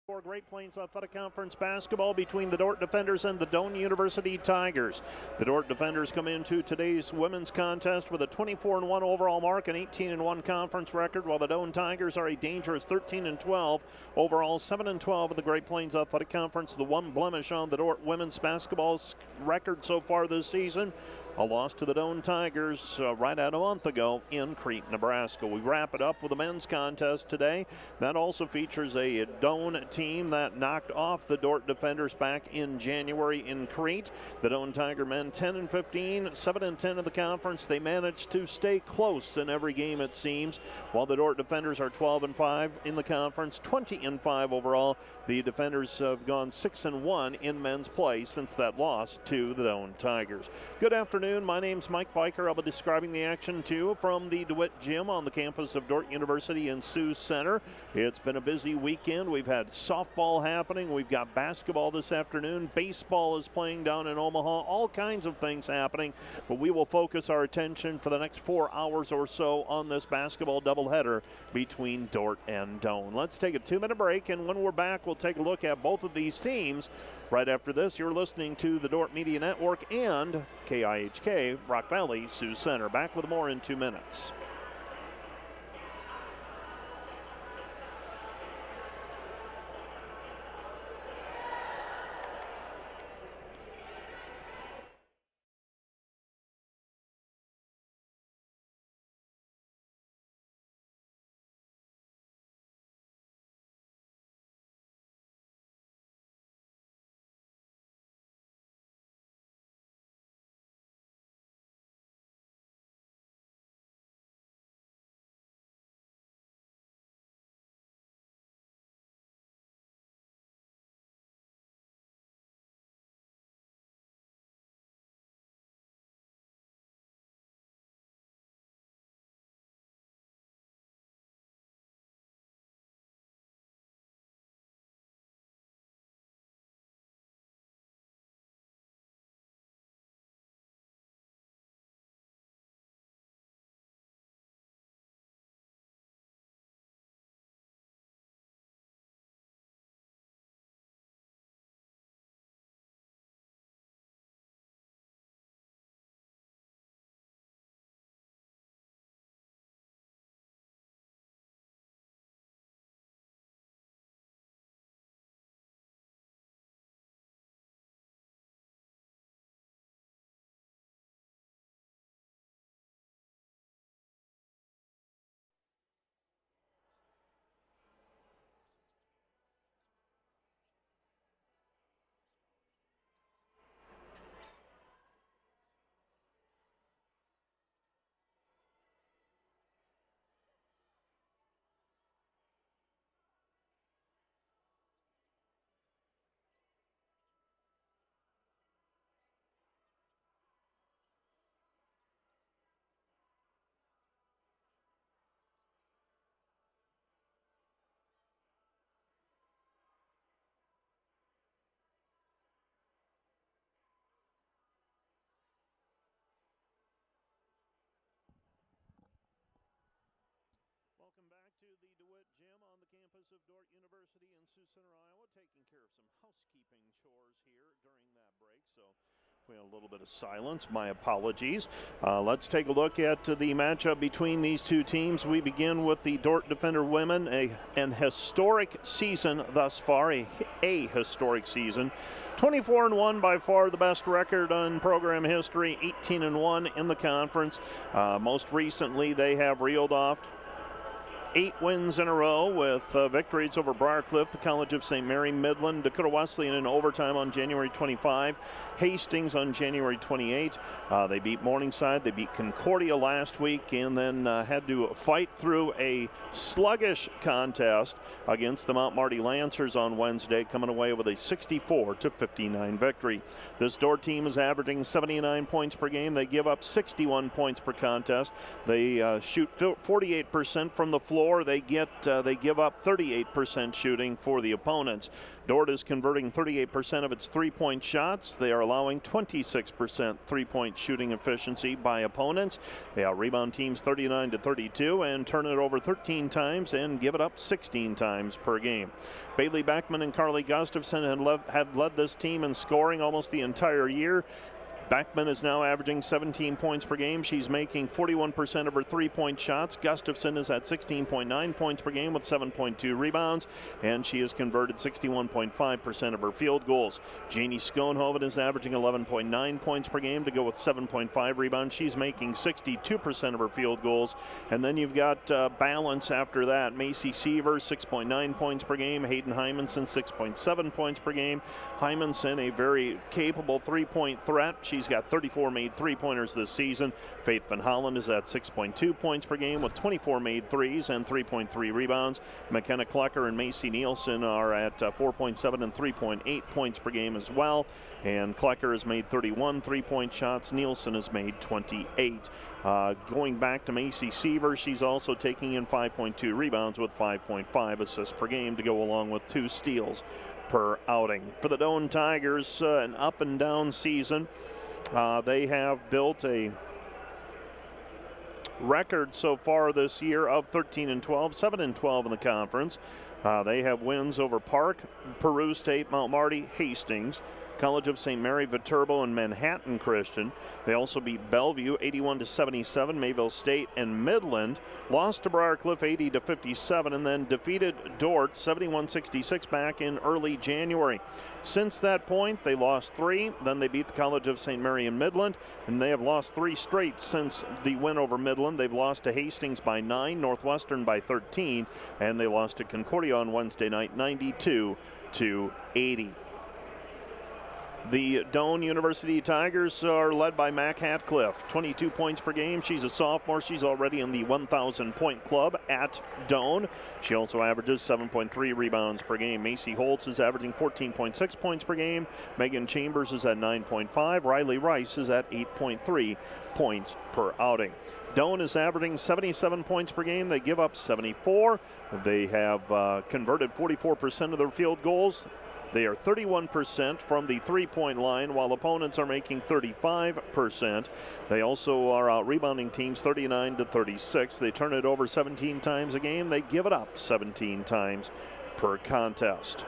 For Great Plains Athletic Conference basketball between the Dordt Defenders and the Doane University Tigers. The Dordt Defenders come into today's women's contest with a 24-1 overall mark and 18-1 conference record, while the Doane Tigers are a dangerous 13-12 overall, 7-12 in the Great Plains Athletic Conference. The one blemish on the Dordt women's basketball's record so far this season, a loss to the Doane Tigers right at a month ago in Crete, Nebraska. We wrap it up with a men's contest today. That also features a Doane team that knocked off the Dordt Defenders back in January in Crete. The Doane Tiger men 10-15, 7-10 in the conference. They managed to stay close in every game, it seems, while the Dordt Defenders are 12-5 in the conference, 20-5 overall. The Defenders have gone 6-1 in men's play since that loss to the Doane Tigers. Good afternoon. My name's Mike Biker. I'll be describing the action to you from the DeWitt Gym on the campus of Dordt University in Sioux Center. It's been a busy weekend. We've had softball happening. We've got basketball this afternoon. Baseball is playing down in Omaha. All kinds of things happening, but we will focus our attention for the next 4 hours or so on this basketball doubleheader between Dordt and Doane. Let's take a 2-minute break, and when we're back, we'll take a look at both of these teams. Right after this, you're listening to the Dordt Media Network and KIHK, Rock Valley, Sioux Center. Back with more in 2 minutes. Welcome back to the DeWitt Gym on the campus of Dordt University in Sioux Center, Iowa. Taking care of some housekeeping chores here during that break, so we had a little bit of silence. My apologies. Let's take a look at the matchup between these two teams. We begin with the Dordt Defender women, an historic season thus far, a historic season. 24-1, by far the best record in program history, 18-1 in the conference. Most recently, they have reeled off 8 wins in a row with victories over Briarcliff, the College of St. Mary, Midland, Dakota Wesleyan in overtime on January 25, Hastings on January 28. They beat Morningside, they beat Concordia last week, and then had to fight through a sluggish contest against the Mount Marty Lancers on Wednesday, coming away with a 64-59 victory. This Dordt team is averaging 79 points per game. They give up 61 points per contest. They shoot 48% from the floor. floor. They give up 38% shooting for the opponents. Dordt is converting 38% of its three-point shots. They are allowing 26% three-point shooting efficiency by opponents. They out-rebound teams 39-32 and turn it over 13 times and give it up 16 times per game. Bailey Beckman and Carly Gustafson have led this team in scoring almost the entire year. Beckman is now averaging 17 points per game. She's making 41% of her three-point shots. Gustafson is at 16.9 points per game with 7.2 rebounds, and she has converted 61.5% of her field goals. Janie Schoenhoven is averaging 11.9 points per game to go with 7.5 rebounds. She's making 62% of her field goals. And then you've got balance after that. Macy Seaver, 6.9 points per game. Hayden Hymanson, 6.7 points per game. Hymanson, a very capable three-point threat. She's got 34 made three-pointers this season. Faith Van Hollen is at 6.2 points per game with 24 made threes and 3.3 rebounds. McKenna Klecker and Macy Nielsen are at 4.7 and 3.8 points per game as well. And Klecker has made 31 three-point shots. Nielsen has made 28. Going back to Macy Seaver, she's also taking in 5.2 rebounds with 5.5 assists per game to go along with 2 steals per outing. For the Doane Tigers, an up and down season. They have built a record so far this year of 13-12, 7-12 in the conference. They have wins over Park, Peru State, Mount Marty, Hastings, College of St. Mary, Viterbo, and Manhattan Christian. They also beat Bellevue 81-77, Mayville State and Midland, lost to Briarcliff 80-57, and then defeated Dordt 71-66 back in early January. Since that point, they lost 3. Then they beat the College of St. Mary in Midland, and they have lost 3 straight since the win over Midland. They've lost to Hastings by 9, Northwestern by 13, and they lost to Concordia on Wednesday night 92-80. The Doane University Tigers are led by Mac Hatcliffe, 22 points per game. She's a sophomore. She's already in the 1,000-point club at Doane. She also averages 7.3 rebounds per game. Macy Holtz is averaging 14.6 points per game. Megan Chambers is at 9.5. Riley Rice is at 8.3 points per outing. Doane is averaging 77 points per game. They give up 74. They have converted 44% of their field goals. They are 31% from the three-point line, while opponents are making 35%. They also are out rebounding teams 39-36. They turn it over 17 times a game. They give it up 17 times per contest.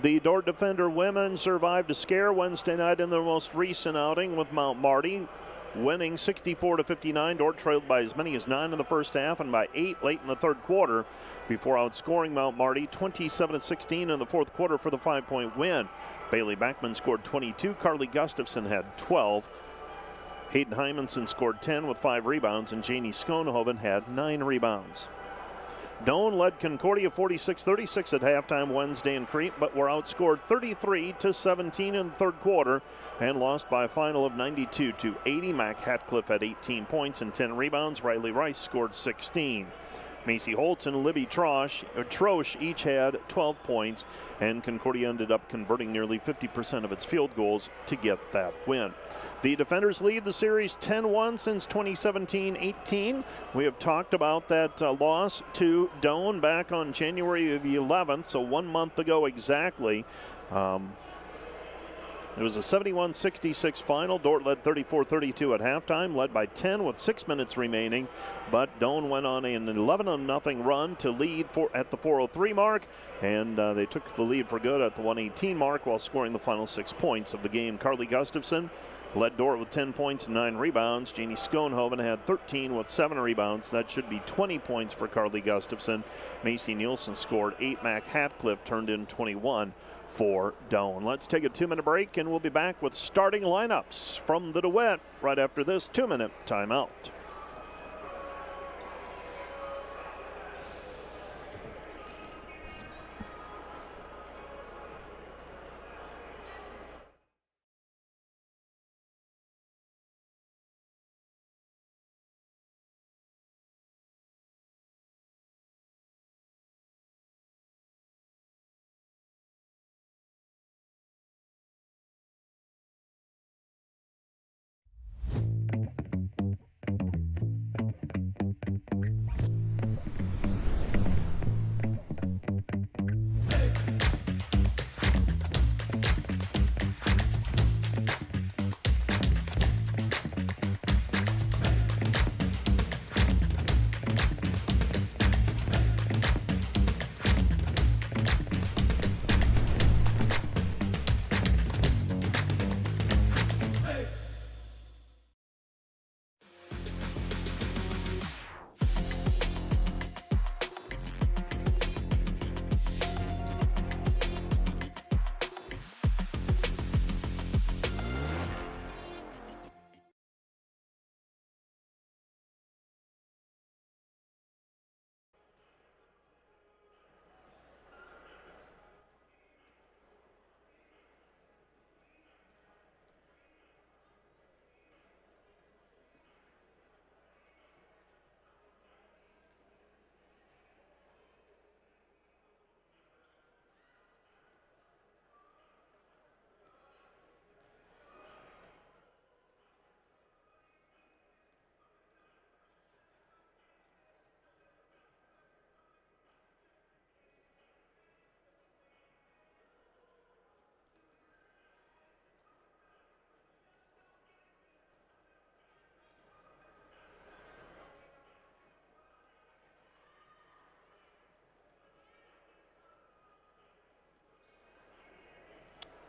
The Dordt Defender women survived a scare Wednesday night in their most recent outing with Mount Marty, winning 64-59. Dordt trailed by as many as 9 in the first half and by 8 late in the third quarter before outscoring Mount Marty 27-16 in the fourth quarter for the 5-point win. Bailey Beckman scored 22. Carly Gustafson had 12. Hayden Hymanson scored 10 with 5 rebounds, and Janie Schoenhoven had 9 rebounds. Doane led Concordia 46-36 at halftime Wednesday in Crete, but were outscored 33-17 in the third quarter and lost by a final of 92-80. Mac Hatcliffe had 18 points and 10 rebounds. Riley Rice scored 16. Macy Holtz and Libby Trosch each had 12 points, and Concordia ended up converting nearly 50% of its field goals to get that win. The Defenders lead the series 10-1 since 2017-18. We have talked about that loss to Doane back on January the 11th, so 1 month ago exactly. It was a 71-66 final. Dordt led 34-32 at halftime, led by 10 with 6 minutes remaining. But Doane went on an 11-0 run to lead at the 4:03 mark, and they took the lead for good at the 1:18 mark while scoring the final 6 points of the game. Carly Gustafson led Dordt with 10 points and 9 rebounds. Janie Schoenhoven had 13 with 7 rebounds. That should be 20 points for Carly Gustafson. Macy Nielsen scored 8. Mac Hatcliffe turned in 21 for Doane. Let's take a 2-minute break, and we'll be back with starting lineups from the DeWitt right after this 2-minute timeout.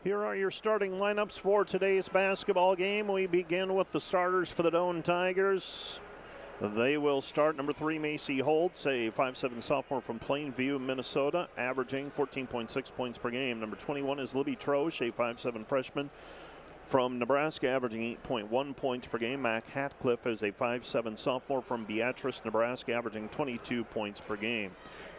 Here are your starting lineups for today's basketball game. We begin with the starters for the Doane Tigers. They will start number 3, Macy Holtz, a 5'7" sophomore from Plainview, Minnesota, averaging 14.6 points per game. Number 21 is Libby Troche, a 5'7" freshman from Nebraska, averaging 8.1 points per game. Mac Hatcliffe is a 5'7" sophomore from Beatrice, Nebraska, averaging 22 points per game.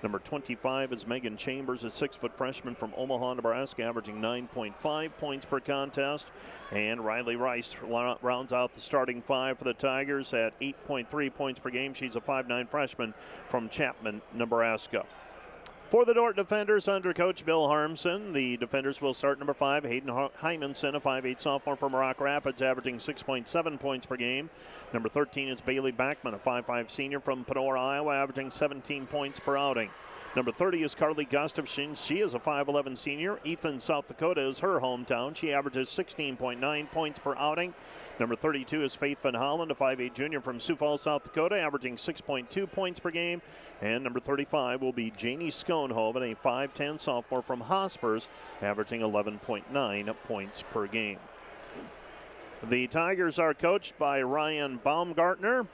Number 25 is Megan Chambers, a 6-foot freshman from Omaha, Nebraska, averaging 9.5 points per contest. And Riley Rice rounds out the starting 5 for the Tigers at 8.3 points per game. She's a 5'9" freshman from Chapman, Nebraska. For the Dordt defenders under Coach Bill Harmson, the defenders will start number 5, Hayden Hymanson, a 5'8" sophomore from Rock Rapids, averaging 6.7 points per game. Number 13 is Bailey Backman, a 5'5" senior from Panora, Iowa, averaging 17 points per outing. Number 30 is Carly Gustafson. She is a 5'11" senior. Ethan, South Dakota is her hometown. She averages 16.9 points per outing. Number 32 is Faith Van Holland, a 5'8" junior from Sioux Falls, South Dakota, averaging 6.2 points per game. And number 35 will be Janie Schoenhoven, a 5'10" sophomore from Hospers, averaging 11.9 points per game. The Tigers are coached by Ryan Baumgartner.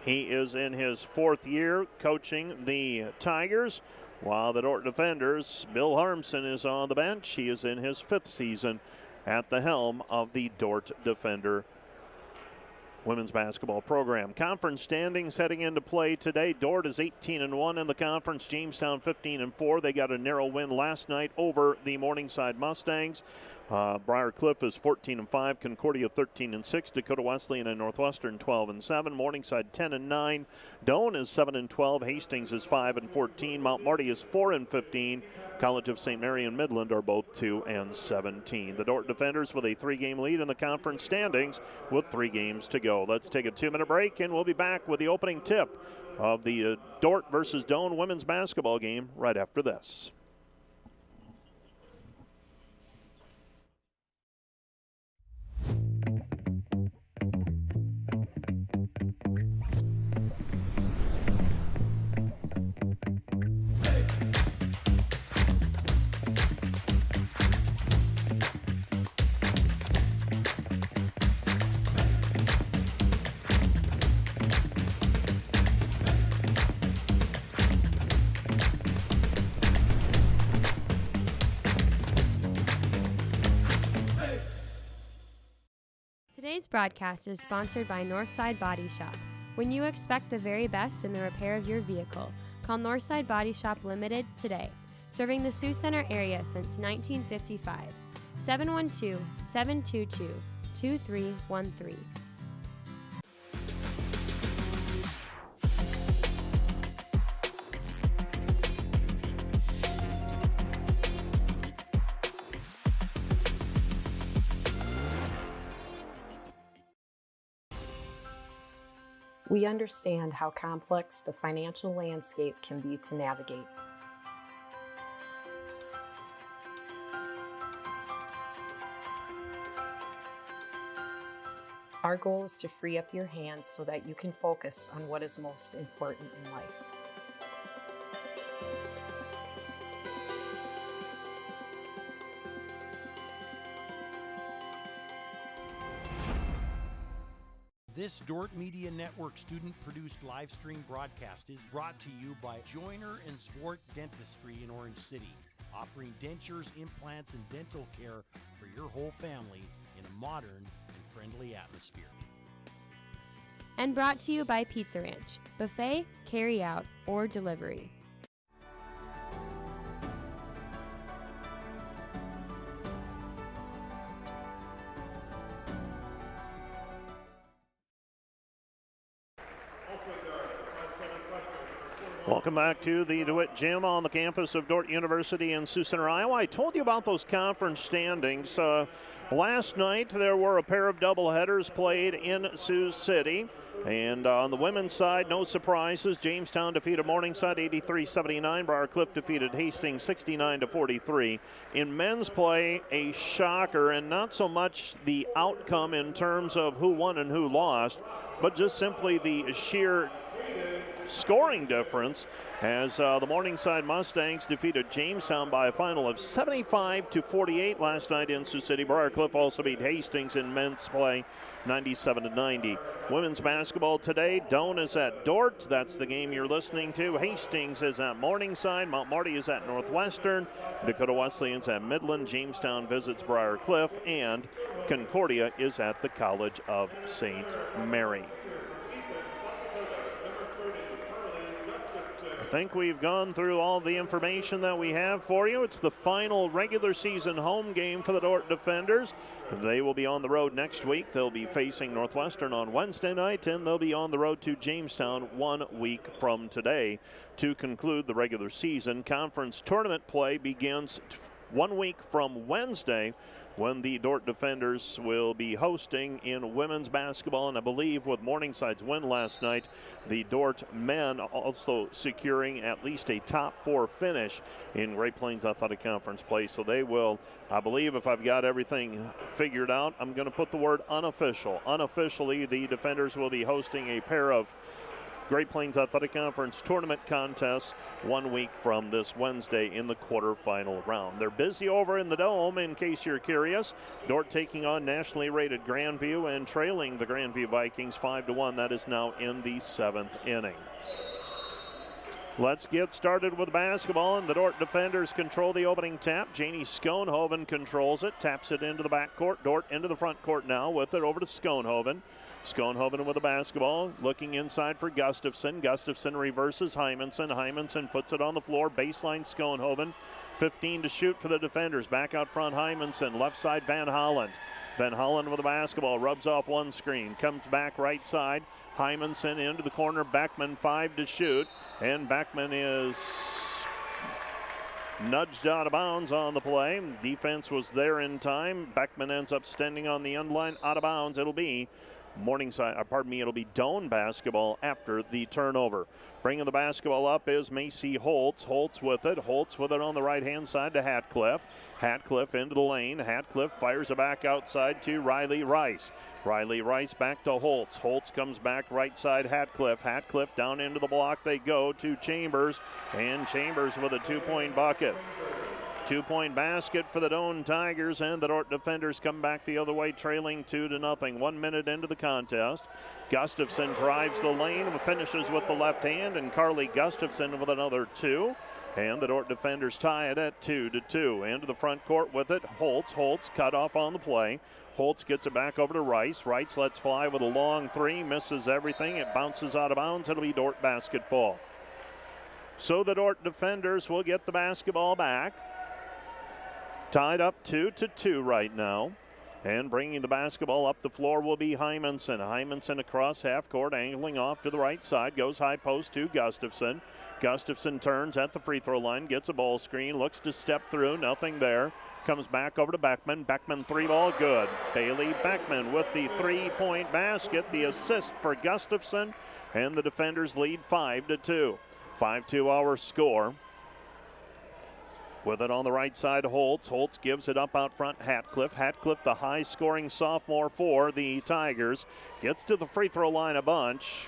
He is in his 4th year coaching the Tigers, while the Dordt defenders, Bill Harmson, is on the bench. He is in his 5th season at the helm of the Dordt Defender women's basketball program. Conference standings heading into play today. Dordt is 18-1 in the conference. Jamestown 15-4. They got a narrow win last night over the Morningside Mustangs. Briar Cliff is 14-5. Concordia 13-6. Dakota Wesleyan and Northwestern 12-7. Morningside 10-9. Doane is 7-12. Hastings is 5-14. Mount Marty is 4-15. College of St. Mary and Midland are both 2-17. The Dordt defenders with a 3-game lead in the conference standings with 3 games to go. Let's take a 2-minute break, and we'll be back with the opening tip of the Dordt versus Doane women's basketball game right after this. Today's broadcast is sponsored by Northside Body Shop. When you expect the very best in the repair of your vehicle, call Northside Body Shop Limited today. Serving the Sioux Center area since 1955. 712-722-2313. We understand how complex the financial landscape can be to navigate. Our goal is to free up your hands so that you can focus on what is most important in life. This Dordt Media Network student-produced live stream broadcast is brought to you by Joyner & Zwart Dentistry in Orange City, offering dentures, implants, and dental care for your whole family in a modern and friendly atmosphere. And brought to you by Pizza Ranch, buffet, carry-out, or delivery. Welcome back to the DeWitt Gym on the campus of Dordt University in Sioux Center, Iowa. I told you about those conference standings. Last night there were a pair of doubleheaders played in Sioux City. And on the women's side, no surprises. Jamestown defeated Morningside 83-79. Briar Cliff defeated Hastings 69-43. In men's play, a shocker, and not so much the outcome in terms of who won and who lost, but just simply the sheer scoring difference as the Morningside Mustangs defeated Jamestown by a final of 75-48 last night in Sioux City. Briarcliff also beat Hastings in men's play 97-90. Women's basketball today, Doane is at Dordt. That's the game you're listening to. Hastings is at Morningside. Mount Marty is at Northwestern. Dakota Wesleyan's at Midland. Jamestown visits Briarcliff. And Concordia is at the College of St. Mary. I think we've gone through all the information that we have for you. It's the final regular season home game for the Dordt Defenders. They will be on the road next week. They'll be facing Northwestern on Wednesday night, and they'll be on the road to Jamestown 1 week from today to conclude the regular season. Conference tournament play begins 1 week from Wednesday, when the Dordt Defenders will be hosting in women's basketball. And I believe with Morningside's win last night, the Dordt men also securing at least a top 4 finish in Great Plains Athletic Conference play. So they will, I believe, if I've got everything figured out, I'm going to put the word unofficial. Unofficially, the Defenders will be hosting a pair of Great Plains Athletic Conference tournament contests 1 week from this Wednesday in the quarterfinal round. They're busy over in the Dome, in case you're curious. Dordt taking on nationally rated Grandview and trailing the Grandview Vikings 5-1. That is now in the 7th inning. Let's get started with basketball, and the Dordt Defenders control the opening tap. Janie Schoenhoven controls it, taps it into the backcourt. Dordt into the front court now with it over to Schoenhoven. Schoenhoven with the basketball, looking inside for Gustafson. Gustafson reverses Hymanson. Hymanson puts it on the floor. Baseline Schoenhoven. 15 to shoot for the Defenders. Back out front Hymanson. Left side Van Holland. Van Holland with the basketball. Rubs off one screen. Comes back right side. Hymanson into the corner. Beckman 5 to shoot. And Beckman is nudged out of bounds on the play. Defense was there in time. Beckman ends up standing on the end line out of bounds. It'll be it'll be Doane basketball after the turnover. Bringing the basketball up is Macy Holtz. Holtz with it on the right-hand side to Hatcliffe. Hatcliffe into the lane. Hatcliffe fires it back outside to Riley Rice. Riley Rice back to Holtz. Holtz comes back right side Hatcliffe. Hatcliffe down into the block. They go to Chambers, and Chambers with a 2-point bucket. 2-point basket for the Doane Tigers, and the Dordt Defenders come back the other way, trailing 2-0. 1 minute into the contest. Gustafson drives the lane, finishes with the left hand, and Carly Gustafson with another 2. And the Dordt Defenders tie it at 2-2. Into the front court with it, Holtz. Holtz cut off on the play. Holtz gets it back over to Rice. Rice lets fly with a long 3, misses everything. It bounces out of bounds. It'll be Dordt basketball. So the Dordt Defenders will get the basketball back. Tied up 2-2 right now. And bringing the basketball up the floor will be Hymanson. Hymanson across half court, angling off to the right side. Goes high post to Gustafson. Gustafson turns at the free throw line, gets a ball screen, looks to step through, nothing there. Comes back over to Beckman. Beckman 3-ball good. Bailey Beckman with the 3-point basket, the assist for Gustafson. And the Defenders lead 5-2. 5-2 our score. With it on the right side, Holtz. Holtz gives it up out front, Hatcliffe. Hatcliffe, the high-scoring sophomore for the Tigers, gets to the free throw line a bunch.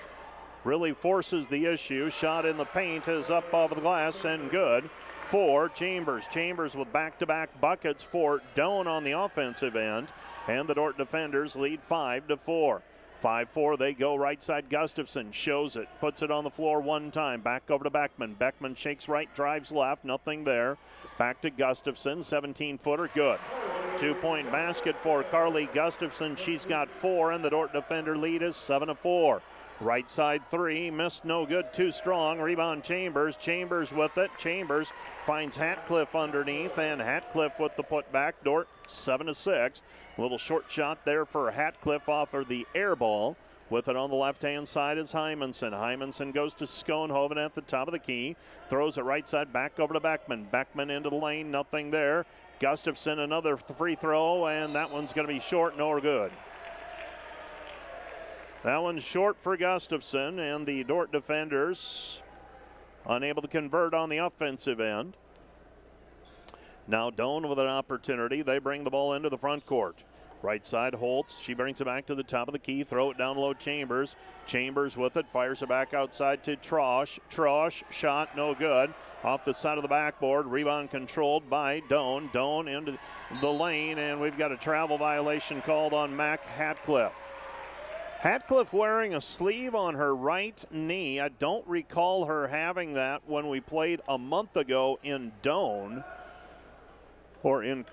Really forces the issue. Shot in the paint is up off the glass and good for Chambers. Chambers with back-to-back buckets for Doane on the offensive end. And the Dordt Defenders lead 5-4. 5-4, they go right side. Gustafson shows it, puts it on the floor one time. Back over to Beckman. Beckman shakes right, drives left, nothing there. Back to Gustafson, 17-footer, good. 2-point basket for Carly Gustafson. She's got 4, and the Dordt Defender lead is 7-4. Right side 3, missed, no good, too strong. Rebound Chambers. Chambers with it. Chambers finds Hatcliffe underneath, and Hatcliffe with the putback. Dordt 7-6. A little short shot there for Hatcliffe off of the air ball. With it on the left-hand side is Hymanson. Hymanson goes to Schoenhoven at the top of the key. Throws it right side back over to Beckman. Beckman into the lane, nothing there. Gustafson another free throw, and that one's going to be short, no good. That one's short for Gustafson, and the Dordt Defenders unable to convert on the offensive end. Now Doane with an opportunity. They bring the ball into the front court. Right side, Holtz. She brings it back to the top of the key. Throw it down low, Chambers. Chambers with it. Fires it back outside to Trosh. Trosh, shot, no good. Off the side of the backboard. Rebound controlled by Doane. Doane into the lane, and we've got a travel violation called on Mac Hatcliffe. Hatcliffe wearing a sleeve on her right knee. I don't recall her having that when we played a month ago in Doane, or in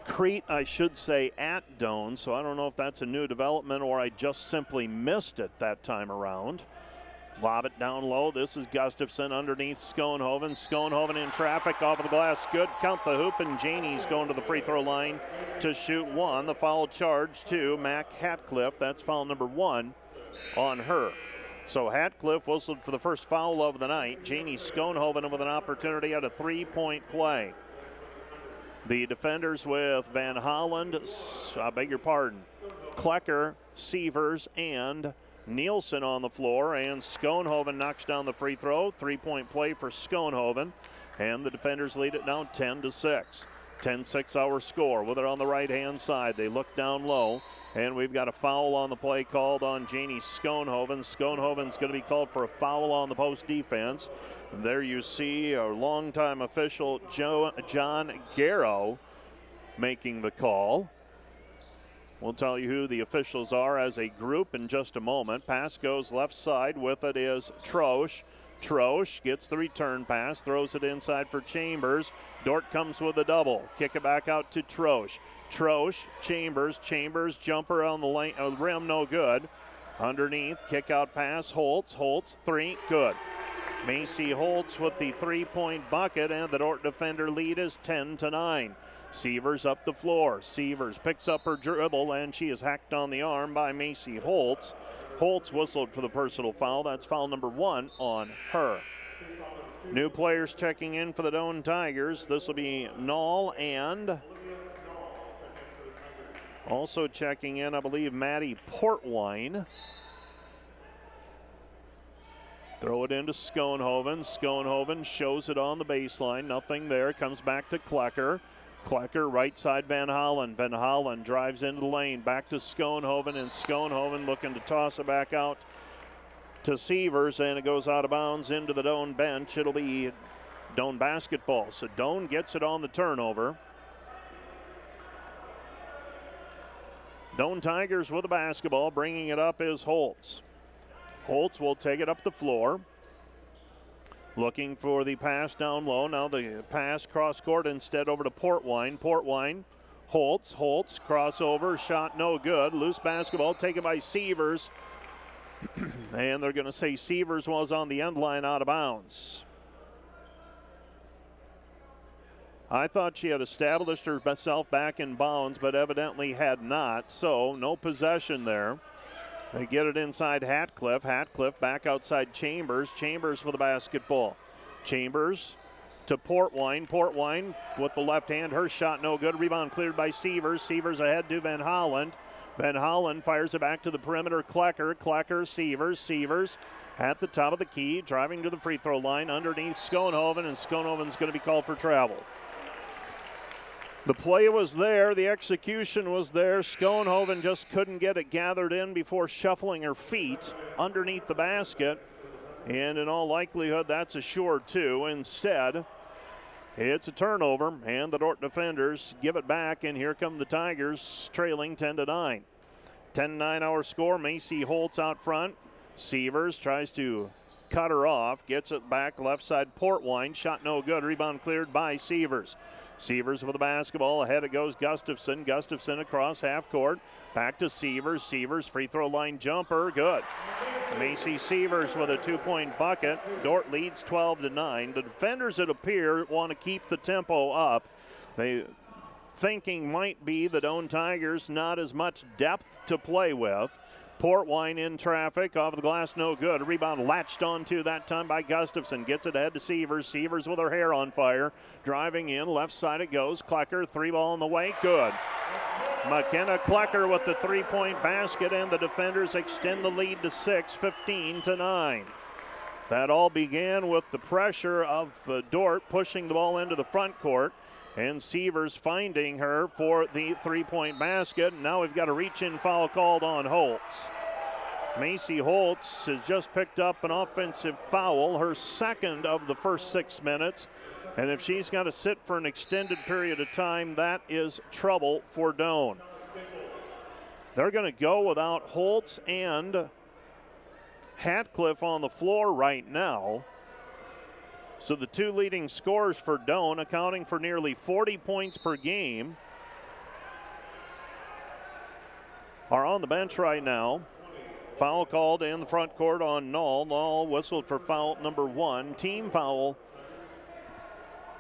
Crete, I should say, at Doane. So I don't know if that's a new development or I just simply missed it that time around. Lob it down low. This is Gustafson underneath Schoenhoven. Schoenhoven in traffic off of the glass. Good. Count the hoop, and Janey's going to the free throw line to shoot one. The foul charge to Mac Hatcliffe. That's foul number 1 on her. So Hatcliffe whistled for the first foul of the night. Janey Schoenhoven with an opportunity at a 3-point play. The defenders with Van Holland, Klecker, Sievers, and Nielsen on the floor, and Schoenhoven knocks down the free throw. 3-point play for Schoenhoven, and the defenders lead it now 10-6. 10-6 our score with it on the right-hand side. They look down low, and we've got a foul on the play called on Janey Schoenhoven. Schoenhoven's going to be called for a foul on the post defense. And there you see a longtime official, John Garrow, making the call. We'll tell you who the officials are as a group in just a moment. Pass goes left side. With it is Trosh. Trosh gets the return pass, throws it inside for Chambers. Dordt comes with a double. Kick it back out to Trosh. Trosh, Chambers. Chambers, jumper on the lane, rim, no good. Underneath, kick out pass, Holtz. Holtz, 3, good. Macy Holtz with the 3-point bucket, and the Dordt defender lead is 10-9. Sievers up the floor. Sievers picks up her dribble, and she is hacked on the arm by Macy Holtz. Holtz whistled for the personal foul. That's foul number 1 on her. New players checking in for the Doane Tigers. This will be Knoll, and also checking in, I believe, Maddie Portwine. Throw it into Schoenhoven. Schoenhoven shows it on the baseline. Nothing there. Comes back to Klecker. Klecker, right side, Van Hollen. Van Hollen drives into the lane. Back to Schoenhoven, and Schoenhoven looking to toss it back out to Sievers, and it goes out of bounds into the Doane bench. It'll be Doane basketball. So Doane gets it on the turnover. Doane Tigers with the basketball. Bringing it up is Holtz. Holtz will take it up the floor. Looking for the pass down low. Now the pass cross court instead over to Portwine. Portwine, Holtz, crossover, shot no good. Loose basketball taken by Sievers. And they're going to say Sievers was on the end line out of bounds. I thought she had established herself back in bounds, but evidently had not. So no possession there. They get it inside Hatcliffe. Hatcliffe back outside Chambers. Chambers for the basketball. Chambers to Portwine. Portwine with the left hand. Her shot no good. Rebound cleared by Sievers. Sievers ahead to Van Holland. Van Holland fires it back to the perimeter. Klecker. Klecker, Sievers. Sievers at the top of the key. Driving to the free throw line underneath Schoenhoven. And Schoenhoven's going to be called for travel. The play was there, the execution was there. Schoenhoven just couldn't get it gathered in before shuffling her feet underneath the basket. And in all likelihood, that's a sure 2. Instead, it's a turnover, and the Dordt defenders give it back, and here come the Tigers trailing 10-9. 10-9 our score. Macy Holtz out front. Sievers tries to cut her off, gets it back left side. Portwine, shot no good. Rebound cleared by Sievers. Sievers with the basketball. Ahead it goes Gustafson. Gustafson across half court. Back to Sievers. Sievers free throw line jumper. Good. Macy Sievers with a 2-point bucket. Dordt leads 12-9. The defenders, it appear, want to keep the tempo up. They thinking might be the Doane Tigers not as much depth to play with. Portwine in traffic, off the glass, no good. A rebound latched onto that time by Gustafson. Gets it ahead to Sievers. Sievers with her hair on fire. Driving in, left side it goes. Klecker, 3-ball in the way, good. McKenna Klecker with the 3-point basket, and the defenders extend the lead to 6, 15-9. That all began with the pressure of Dordt pushing the ball into the front court. And Sievers finding her for the three-point basket. Now we've got a reach-in foul called on Holtz. Macy Holtz has just picked up an offensive foul, her second of the first 6 minutes. And if she's got to sit for an extended period of time, that is trouble for Doane. They're going to go without Holtz and Hatcliffe on the floor right now. So the two leading scorers for Doane, accounting for nearly 40 points per game, are on the bench right now. Foul called in the front court on Null. Null whistled for foul number 1. Team foul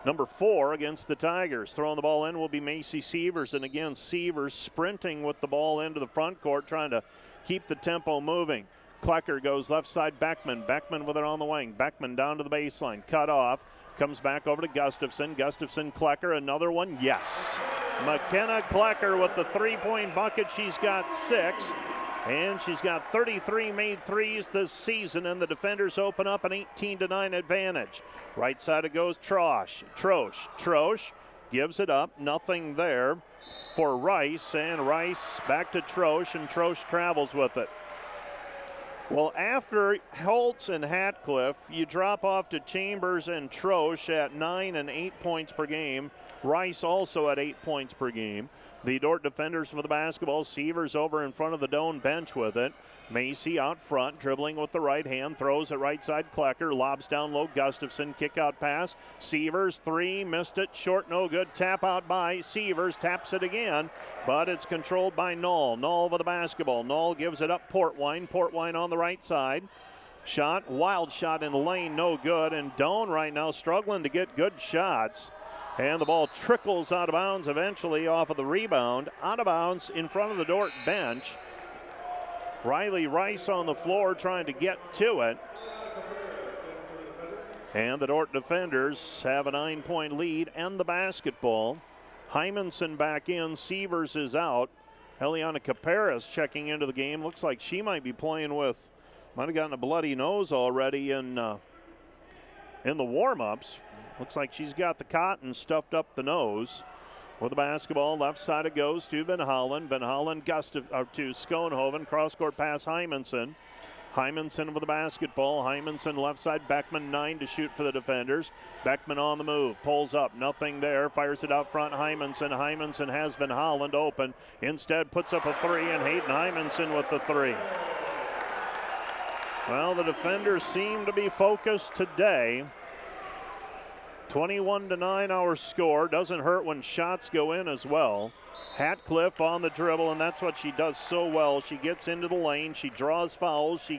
number 4 against the Tigers. Throwing the ball in will be Macy Sievers. And again, Sievers sprinting with the ball into the front court, trying to keep the tempo moving. Klecker goes left side, Beckman. Beckman with it on the wing. Beckman down to the baseline. Cut off. Comes back over to Gustafson. Gustafson, Klecker, another one. Yes. McKenna Klecker with the three-point bucket. She's got 6. And she's got 33 made threes this season, and the defenders open up an 18-9 advantage. Right side it goes Trosh. Trosh gives it up. Nothing there for Rice, and Rice back to Trosh, and Trosh travels with it. Well, after Holtz and Hatcliffe, you drop off to Chambers and Trosh at 9 and 8 points per game. Rice also at 8 points per game. The Dordt defenders for the basketball. Sievers over in front of the Doane bench with it. Macy out front, dribbling with the right hand, throws it right side. Klecker lobs down low. Gustafson, kick out pass. Sievers, 3, missed it, short, no good. Tap out by Sievers, taps it again, but it's controlled by Null. Null with the basketball. Null gives it up. Portwine on the right side. Shot, wild shot in the lane, no good. And Doane right now struggling to get good shots. And the ball trickles out of bounds eventually off of the rebound. Out of bounds in front of the Dordt bench. Riley Rice on the floor trying to get to it. And the Dordt defenders have a 9-point lead and the basketball. Hymanson back in. Sievers is out. Eliana Caparas checking into the game. Looks like she might be playing with, might have gotten a bloody nose already in the warm-ups. Looks like she's got the cotton stuffed up the nose. With the basketball, left side it goes to Van Hollen. Van Hollen to Schoenhoven. Cross-court pass Hymanson. Hymanson with the basketball. Hymanson left side. Beckman 9 to shoot for the defenders. Beckman on the move. Pulls up. Nothing there. Fires it out front. Hymanson. Hymanson has Van Hollen open. Instead puts up a 3, and Hayden Hymanson with the 3. Well, the defenders seem to be focused today. 21-9 our score. Doesn't hurt when shots go in as well. Hatcliffe on the dribble, and that's what she does so well. She gets into the lane, she draws fouls,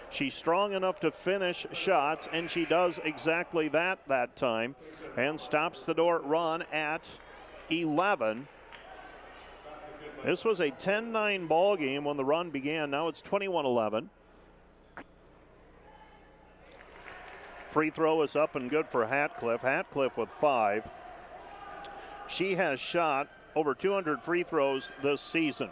she's strong enough to finish shots, and she does exactly that time, and stops the Dordt run at 11. This was a 10-9 ball game when the run began. Now it's 21-11. Free throw is up and good for Hatcliffe. Hatcliffe with 5. She has shot over 200 free throws this season.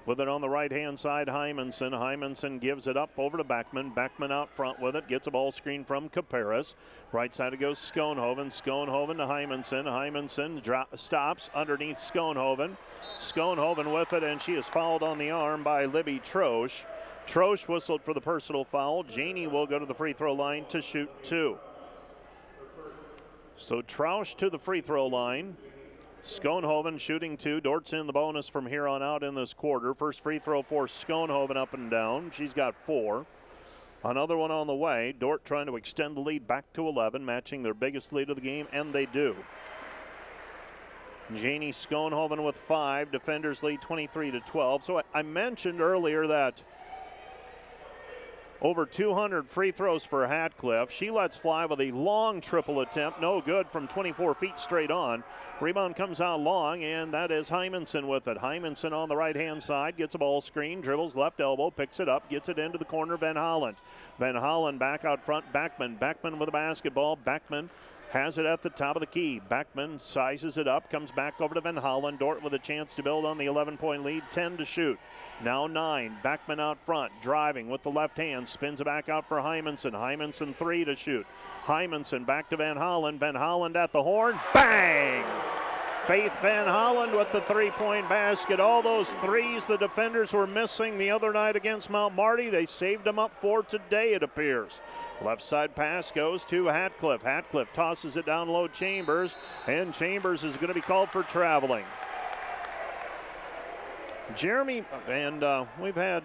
With it on the right-hand side, Hymanson. Hymanson gives it up over to Beckman. Beckman out front with it. Gets a ball screen from Caparas. Right side it goes Schoenhoven. Schoenhoven to Hymanson. Hymanson stops underneath Schoenhoven. Schoenhoven with it, and she is fouled on the arm by Libby Trosh. Trosh whistled for the personal foul. Janey will go to the free throw line to shoot 2. So Trosh to the free throw line. Schoenhoven shooting 2. Dordt's in the bonus from here on out in this quarter. First free throw for Schoenhoven up and down. She's got 4. Another one on the way. Dordt trying to extend the lead back to 11, matching their biggest lead of the game, and they do. Janey Schoenhoven with 5. Defenders lead 23-12. So I mentioned earlier that over 200 free throws for Hatcliffe. She lets fly with a long triple attempt. No good from 24 feet straight on. Rebound comes out long, and that is Hymanson with it. Hymanson on the right-hand side, gets a ball screen, dribbles left elbow, picks it up, gets it into the corner, Van Hollen. Van Hollen back out front, Beckman. Beckman with the basketball. Beckman has it at the top of the key. Beckman sizes it up, comes back over to Van Hollen. Dordt with a chance to build on the 11-point lead, 10 to shoot. Now 9, Beckman out front, driving with the left hand, spins it back out for Hymanson. Hymanson 3 to shoot. Hymanson back to Van Hollen. Van Hollen at the horn, bang! Faith Van Hollen with the 3-point basket. All those threes the defenders were missing the other night against Mount Marty, they saved them up for today, it appears. Left side pass goes to Hatcliffe. Hatcliffe tosses it down low Chambers, and Chambers is going to be called for traveling. Jeremy, and we've had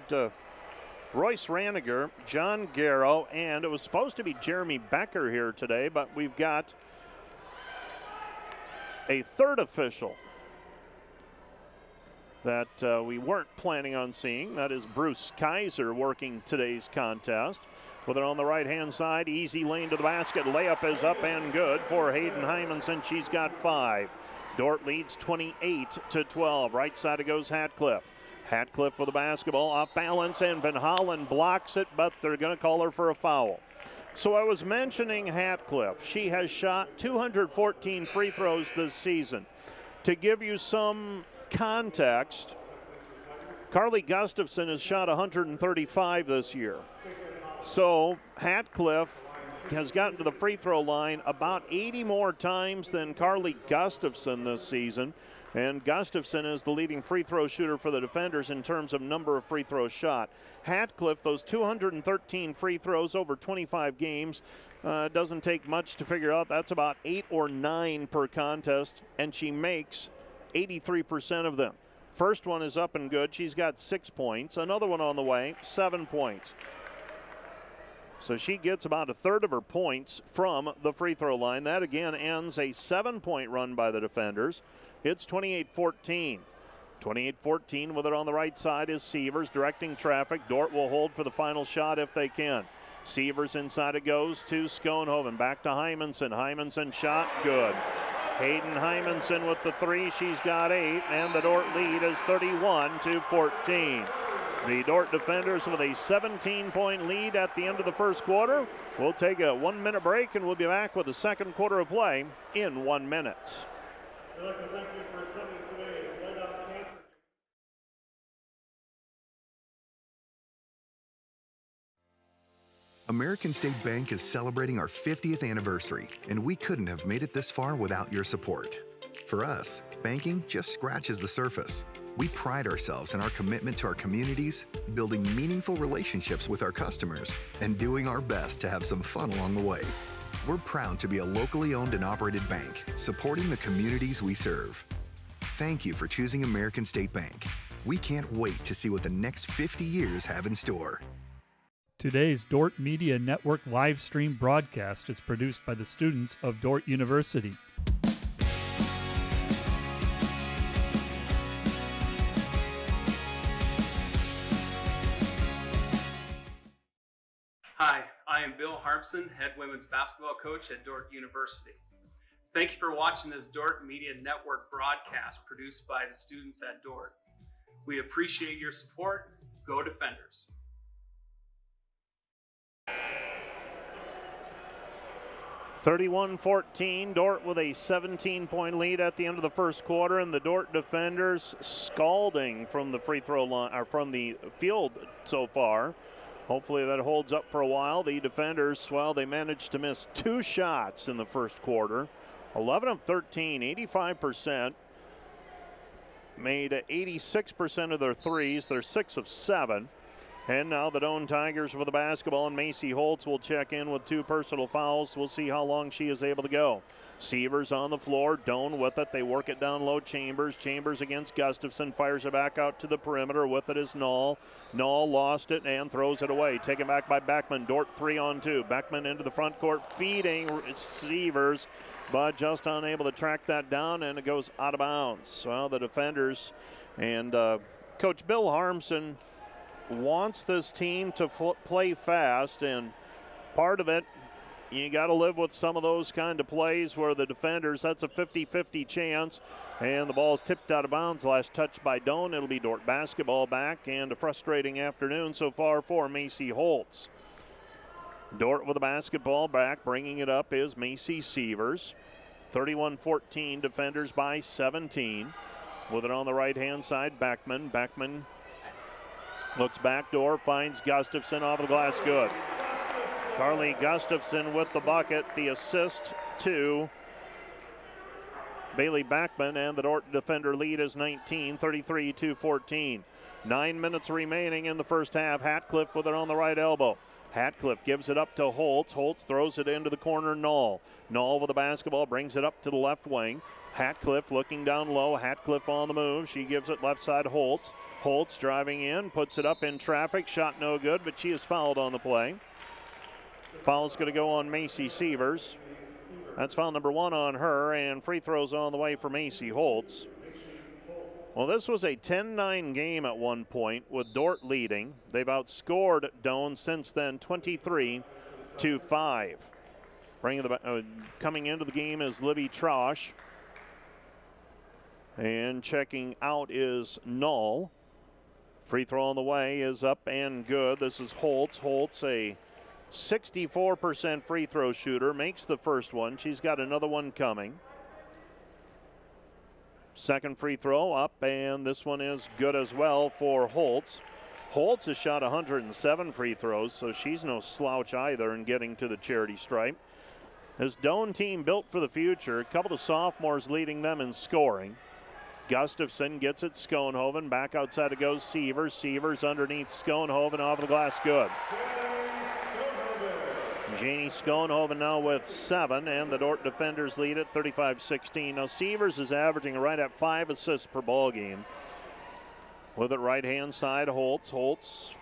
Royce Raniger, John Garrow, and it was supposed to be Jeremy Becker here today, but we've got a third official that we weren't planning on seeing. That is Bruce Kaiser working today's contest. With it on the right-hand side, easy lane to the basket. Layup is up and good for Hayden Hymanson. She's got 5. Dordt leads 28-12. Right side it goes Hatcliffe. Hatcliffe with the basketball off balance, and Van Hollen blocks it, but they're going to call her for a foul. So I was mentioning Hatcliffe. She has shot 214 free throws this season. To give you some context, Carly Gustafson has shot 135 this year. So Hatcliffe has gotten to the free throw line about 80 more times than Carly Gustafson this season. And Gustafson is the leading free throw shooter for the defenders in terms of number of free throws shot. Hatcliffe, those 213 free throws over 25 games, doesn't take much to figure out. That's about 8 or 9 per contest, and she makes 83% of them. First one is up and good. She's got 6 points. Another one on the way, 7 points. So she gets about a third of her points from the free throw line. That again ends a 7-point run by the defenders. It's 28-14. 28-14 with it on the right side is Sievers directing traffic. Dordt will hold for the final shot if they can. Sievers inside it goes to Schoenhoven. Back to Hymanson. Hymanson shot good. Hayden Hymanson with the 3. She's got 8, and the Dordt lead is 31-14. The Dordt defenders with a 17-point lead at the end of the first quarter. We'll take a 1-minute break, and we'll be back with the second quarter of play in 1 minute. I'd like to thank you for attending today's Light Up Cancer. American State Bank is celebrating our 50th anniversary, and we couldn't have made it this far without your support. For us, banking just scratches the surface. We pride ourselves in our commitment to our communities, building meaningful relationships with our customers, and doing our best to have some fun along the way. We're proud to be a locally owned and operated bank, supporting the communities we serve. Thank you for choosing American State Bank. We can't wait to see what the next 50 years have in store. Today's Dordt Media Network live stream broadcast is produced by the students of Dordt University. Hi, I am Bill Harmson, head women's basketball coach at Dordt University. Thank you for watching this Dordt Media Network broadcast produced by the students at Dordt. We appreciate your support. Go Defenders. 31-14, Dordt with a 17-point lead at the end of the first quarter, and the Dordt defenders scalding from the free throw line, or from the field so far. Hopefully that holds up for a while. The defenders, well, they managed to miss 2 shots in the first quarter. 11 of 13, 85%. Made 86% of their threes. They're 6 of 7. And now the Doane Tigers with the basketball, and Macy Holtz will check in with 2 personal fouls. We'll see how long she is able to go. Sievers on the floor, Doane with it. They work it down low, Chambers. Chambers against Gustafson, fires it back out to the perimeter. With it is Knoll. Knoll lost it and throws it away. Taken back by Beckman. Dordt 3-on-2. Beckman into the front court, feeding Sievers, but just unable to track that down, and it goes out of bounds. Well, the defenders and Coach Bill Harmson wants this team to play fast, and part of it, you got to live with some of those kind of plays where the defenders, that's a 50-50 chance, and the ball's tipped out of bounds. Last touch by Doane. It'll be Dordt basketball back, and a frustrating afternoon so far for Macy Holtz. Dordt with the basketball back, bringing it up is Macy Sievers. 31-14, defenders by 17. With it on the right-hand side, Beckman. Beckman looks backdoor, finds Gustafson off the glass, good. Carly Gustafson with the bucket, the assist to Bailey Beckman, and the Dordt defender lead is 19, 33-14. 9 minutes remaining in the first half. Hatcliffe with it on the right elbow. Hatcliffe gives it up to Holtz. Holtz throws it into the corner, Knoll. Knoll with the basketball, brings it up to the left wing. Hatcliffe looking down low. Hatcliffe on the move. She gives it left side Holtz. Holtz driving in, puts it up in traffic. Shot no good, but she is fouled on the play. Foul's going to go on Macy Sievers. That's foul number 1 on her, and free throws on the way for Macy Holtz. Well, this was a 10-9 game at one point with Dordt leading. They've outscored Doane since then 23-5. Coming into the game is Libby Trosh. And checking out is Knoll. Free throw on the way is up and good. This is Holtz. Holtz, a 64% free throw shooter, makes the first one. She's got another one coming. Second free throw up, and this one is good as well for Holtz. Holtz has shot 107 free throws, so she's no slouch either in getting to the charity stripe. This Doane team built for the future. A couple of sophomores leading them in scoring. Gustafson gets it, Schoenhoven. Back outside it goes Sievers. Sievers underneath Schoenhoven, off the glass, good. Janie Schoenhoven now with 7, and the Dordt defenders lead at 35-16. Now Sievers is averaging right at 5 assists per ball game. With it right-hand side, Holtz. Holtz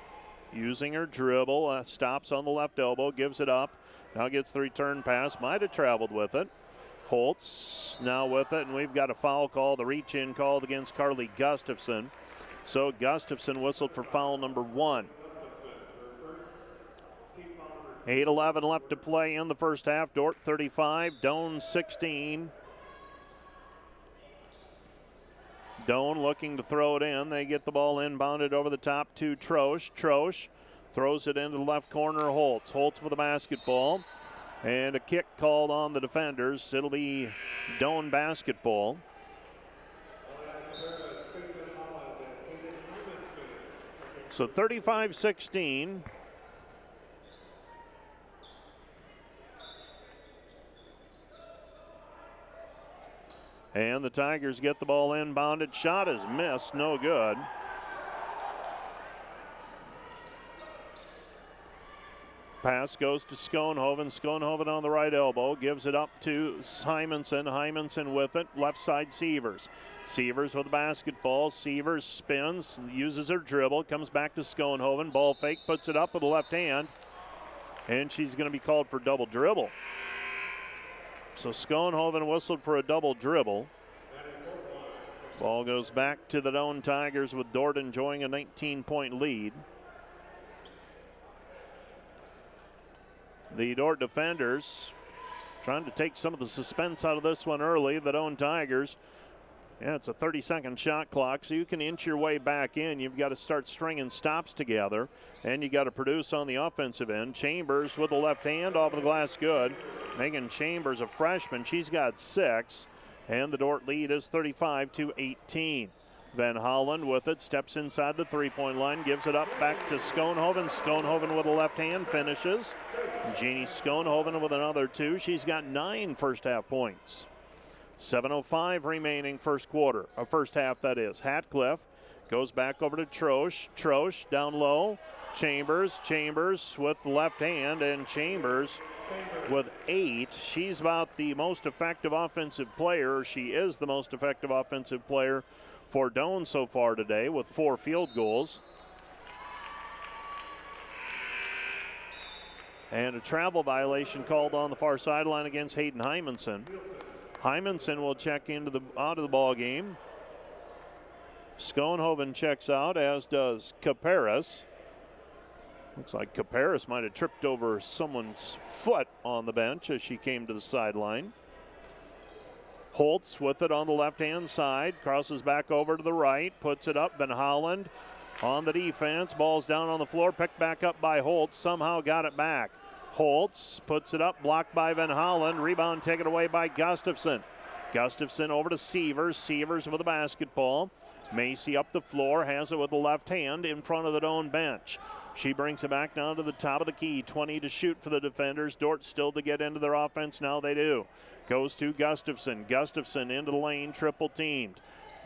using her dribble, stops on the left elbow, gives it up. Now gets the return pass, might have traveled with it. Holtz now with it, and we've got a foul call, the reach-in called against Carly Gustafson. So Gustafson whistled for foul number 1. 8:11 left to play in the first half. Dordt 35, Doane 16. Doane looking to throw it in. They get the ball inbounded over the top to Trosh. Trosh throws it into the left corner. Holtz. Holtz for the basketball. And a kick called on the defenders. It'll be Doane basketball. So 35-16. And the Tigers get the ball inbounded. Shot is missed, no good. Pass goes to Schoenhoven. Schoenhoven on the right elbow. Gives it up to Hymanson. Hymanson with it. Left side Sievers. Sievers with the basketball. Sievers spins, uses her dribble. Comes back to Schoenhoven. Ball fake, puts it up with the left hand. And she's going to be called for double dribble. So Schoenhoven whistled for a double dribble. Ball goes back to the Doane Tigers with Dordt enjoying a 19-point lead. The Dordt defenders trying to take some of the suspense out of this one early. The Doane Tigers, it's a 30-second shot clock, so you can inch your way back in. You've got to start stringing stops together, and you got to produce on the offensive end. Chambers with the left hand off of the glass, good. Megan Chambers, a freshman, she's got 6, and the Dordt lead is 35-18. Van Holland with it, steps inside the three-point line, gives it up back to Schoenhoven. Schoenhoven with a left hand, finishes. Jeannie Schoenhoven with another 2. She's got 9 first half points. 7:05 remaining first half, that is. Hatcliffe goes back over to Trosh. Trosh down low. Chambers with left hand, and Chambers with 8. She's about the most effective offensive player. She is the most effective offensive player for Doane so far today with 4 field goals. And a travel violation called on the far sideline against Hayden Hymanson. Hymanson will check out of the ball game. Schoenhoven checks out, as does Caparis. Looks like Caparis might have tripped over someone's foot on the bench as she came to the sideline. Holtz with it on the left-hand side, crosses back over to the right, puts it up. Van Holland on the defense, ball's down on the floor, picked back up by Holtz, somehow got it back. Holtz puts it up, blocked by Van Hollen. Rebound taken away by Gustafson. Gustafson over to Sievers. Sievers with the basketball. Macy up the floor, has it with the left hand in front of the Doane bench. She brings it back down to the top of the key. 20 to shoot for the defenders. Dordt still to get into their offense. Now they do. Goes to Gustafson. Gustafson into the lane, triple teamed.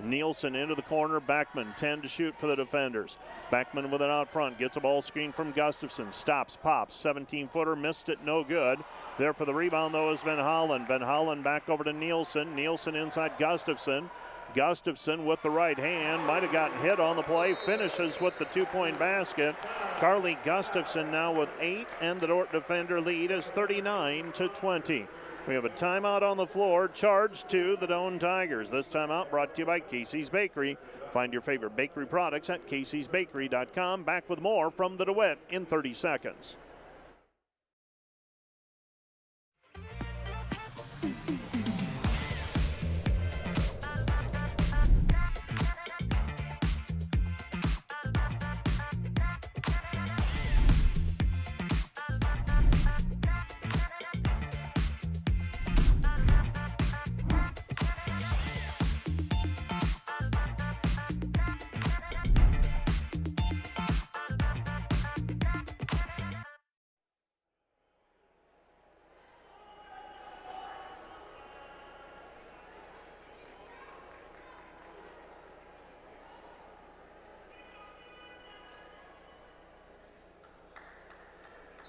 Nielsen into the corner. Beckman, 10 to shoot for the defenders. Beckman with it out front. Gets a ball screen from Gustafson. Stops, pops. 17-footer. Missed it. No good. There for the rebound, though, is Van Hollen. Van Hollen back over to Nielsen. Nielsen inside Gustafson. Gustafson with the right hand. Might have gotten hit on the play. Finishes with the two-point basket. Carly Gustafson now with 8, and the Dordt defender lead is 39-20. We have a timeout on the floor, charged to the Doane Tigers. This timeout brought to you by Casey's Bakery. Find your favorite bakery products at caseysbakery.com. Back with more from the DeWitt in 30 seconds.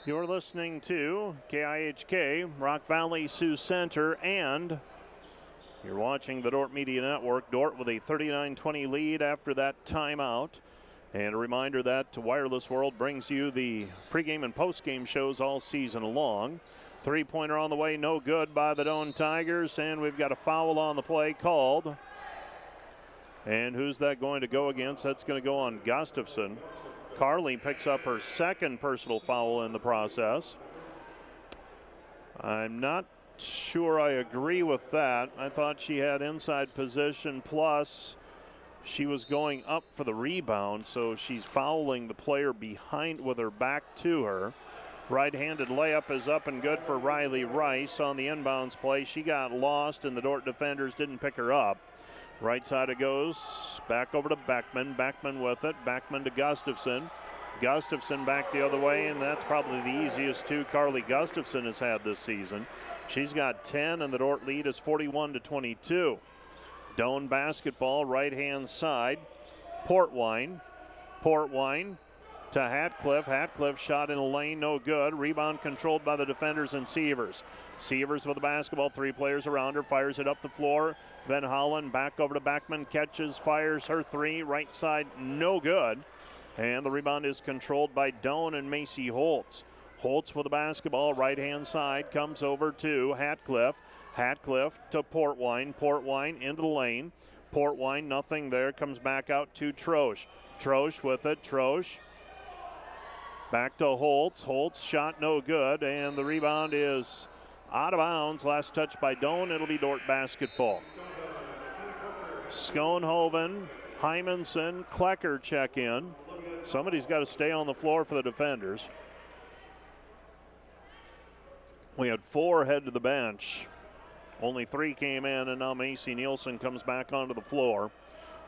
You're listening to KIHK, Rock Valley Sioux Center, and you're watching the Dordt Media Network. Dordt with a 39-20 lead after that timeout. And a reminder that Wireless World brings you the pregame and postgame shows all season long. Three-pointer on the way, no good by the Doane Tigers, and we've got a foul on the play called. And who's that going to go against? That's going to go on Gustafson. Carly picks up her second personal foul in the process. I'm not sure I agree with that. I thought she had inside position, plus she was going up for the rebound, so she's fouling the player behind with her back to her. Right-handed layup is up and good for Riley Rice on the inbounds play. She got lost and the Dordt defenders didn't pick her up. Right side it goes, back over to Beckman. Beckman with it, Beckman to Gustafson. Gustafson back the other way, and that's probably the easiest two Carly Gustafson has had this season. She's got 10, and the Dordt lead is 41-22. Doane basketball, right-hand side. Portwine to Hatcliffe. Hatcliffe shot in the lane, no good. Rebound controlled by the defenders and Sievers. Sievers with the basketball, 3 players around her, fires it up the floor. Van Hollen back over to Beckman, catches, fires her 3, right side, no good. And the rebound is controlled by Doane and Macy Holtz. Holtz with the basketball, right-hand side, comes over to Hatcliffe. Hatcliffe to Portwine. Portwine into the lane. Portwine, nothing there, comes back out to Troche. Troche with it, Troche. Back to Holtz. Holtz shot no good, and the rebound is out of bounds. Last touch by Doane. It'll be Dordt basketball. Schoenhoven, Hymanson, Klecker check in. Somebody's got to stay on the floor for the defenders. We had 4 head to the bench. Only 3 came in, and now Macy Nielsen comes back onto the floor.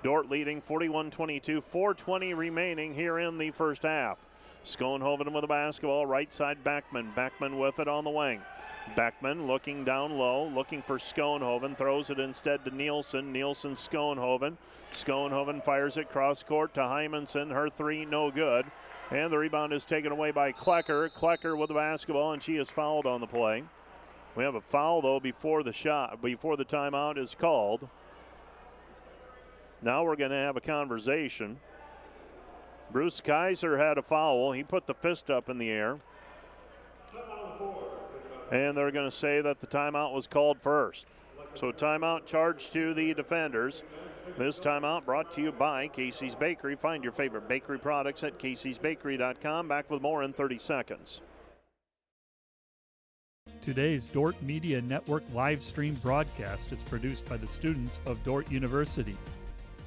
Dordt leading 41-22, 4:20 remaining here in the first half. Schoenhoven with the basketball, right side Beckman. Beckman with it on the wing. Beckman looking down low, looking for Schoenhoven, throws it instead to Nielsen. Nielsen, Schoenhoven. Schoenhoven fires it cross court to Hymanson. Her 3, no good. And the rebound is taken away by Klecker. Klecker with the basketball, and she is fouled on the play. We have a foul, though, before the timeout is called. Now we're going to have a conversation. Bruce Kaiser had a foul. He put the fist up in the air. And they're going to say that the timeout was called first. So timeout charged to the defenders. This timeout brought to you by Casey's Bakery. Find your favorite bakery products at caseysbakery.com. Back with more in 30 seconds. Today's Dordt Media Network live stream broadcast is produced by the students of Dordt University.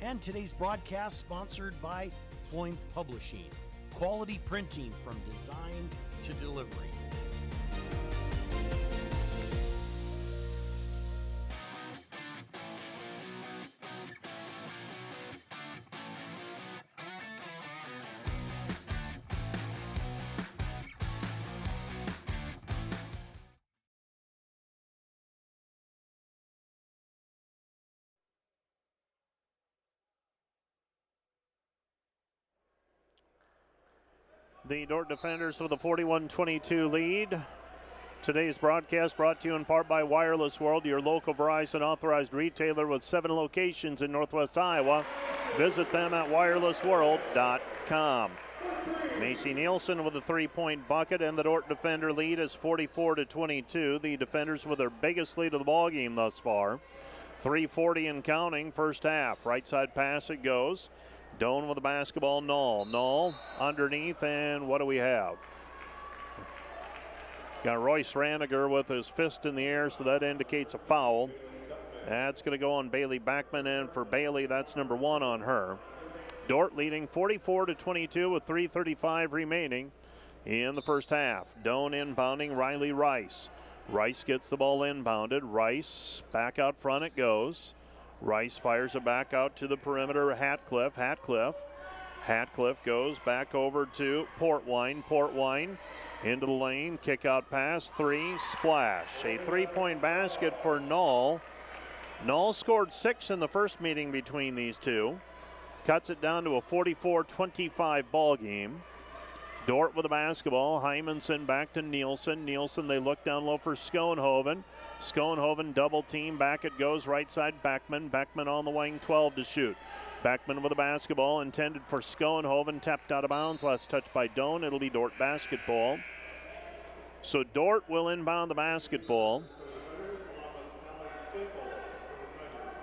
And today's broadcast sponsored by Ployne Publishing. Quality printing from design to delivery. The Dordt defenders with a 41-22 lead. Today's broadcast brought to you in part by Wireless World, your local Verizon authorized retailer with 7 locations in Northwest Iowa. Visit them at wirelessworld.com. Macy Nielsen with a 3-point bucket, and the Dordt defender lead is 44-22. The defenders with their biggest lead of the ball game thus far. 3:40 and counting, first half. Right side pass it goes. Doane with the basketball, Null underneath, and what do we have? Got Royce Randiger with his fist in the air, so that indicates a foul. That's going to go on Bailey Backman, and for Bailey, that's number 1 on her. Dordt leading 44-22 with 3:35 remaining in the first half. Doane inbounding Riley Rice. Rice gets the ball inbounded. Rice back out front it goes. Rice fires it back out to the perimeter. Hatcliffe goes back over to Portwine into the lane. Kick out pass. 3. Splash. A 3-point basket for Null. Null scored 6 in the first meeting between these two. Cuts it down to a 44-25 ball game. Dordt with the basketball. Hymanson back to Nielsen. They look down low for Schoenhoven. Schoenhoven double team. Back it goes. Right side Backman. Backman on the wing. 12 to shoot. Backman with the basketball. Intended for Schoenhoven. Tapped out of bounds. Last touch by Doane. It'll be Dordt basketball. So Dordt will inbound the basketball.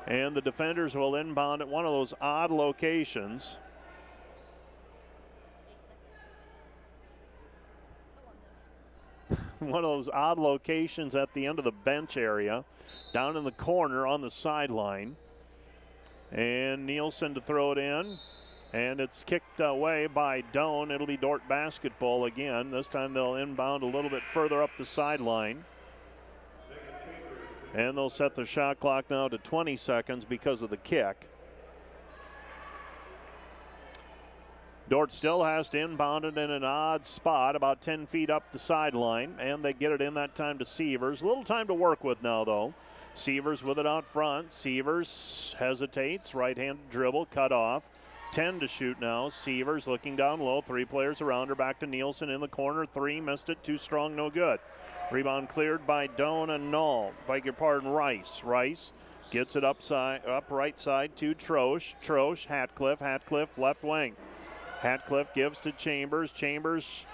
And the defenders will inbound at one of those odd locations. One of those odd locations at the end of the bench area, down in the corner on the sideline. And Nielsen to throw it in, and it's kicked away by Doane. It'll be Dordt basketball again. This time they'll inbound a little bit further up the sideline. And they'll set the shot clock now to 20 seconds because of the kick. Dordt still has to inbound it in an odd spot, about 10 feet up the sideline, and they get it in that time to Sievers. A little time to work with now, though. Sievers with it out front. Sievers hesitates, right-handed dribble, cut off. 10 to shoot now. Sievers looking down low, 3 players around her. Back to Nielsen in the corner. 3, missed it, too strong, no good. Rebound cleared by Doane and Rice. Rice gets it up right side to Troche. Hatcliffe, left wing. Hatcliffe gives to Chambers. Chambers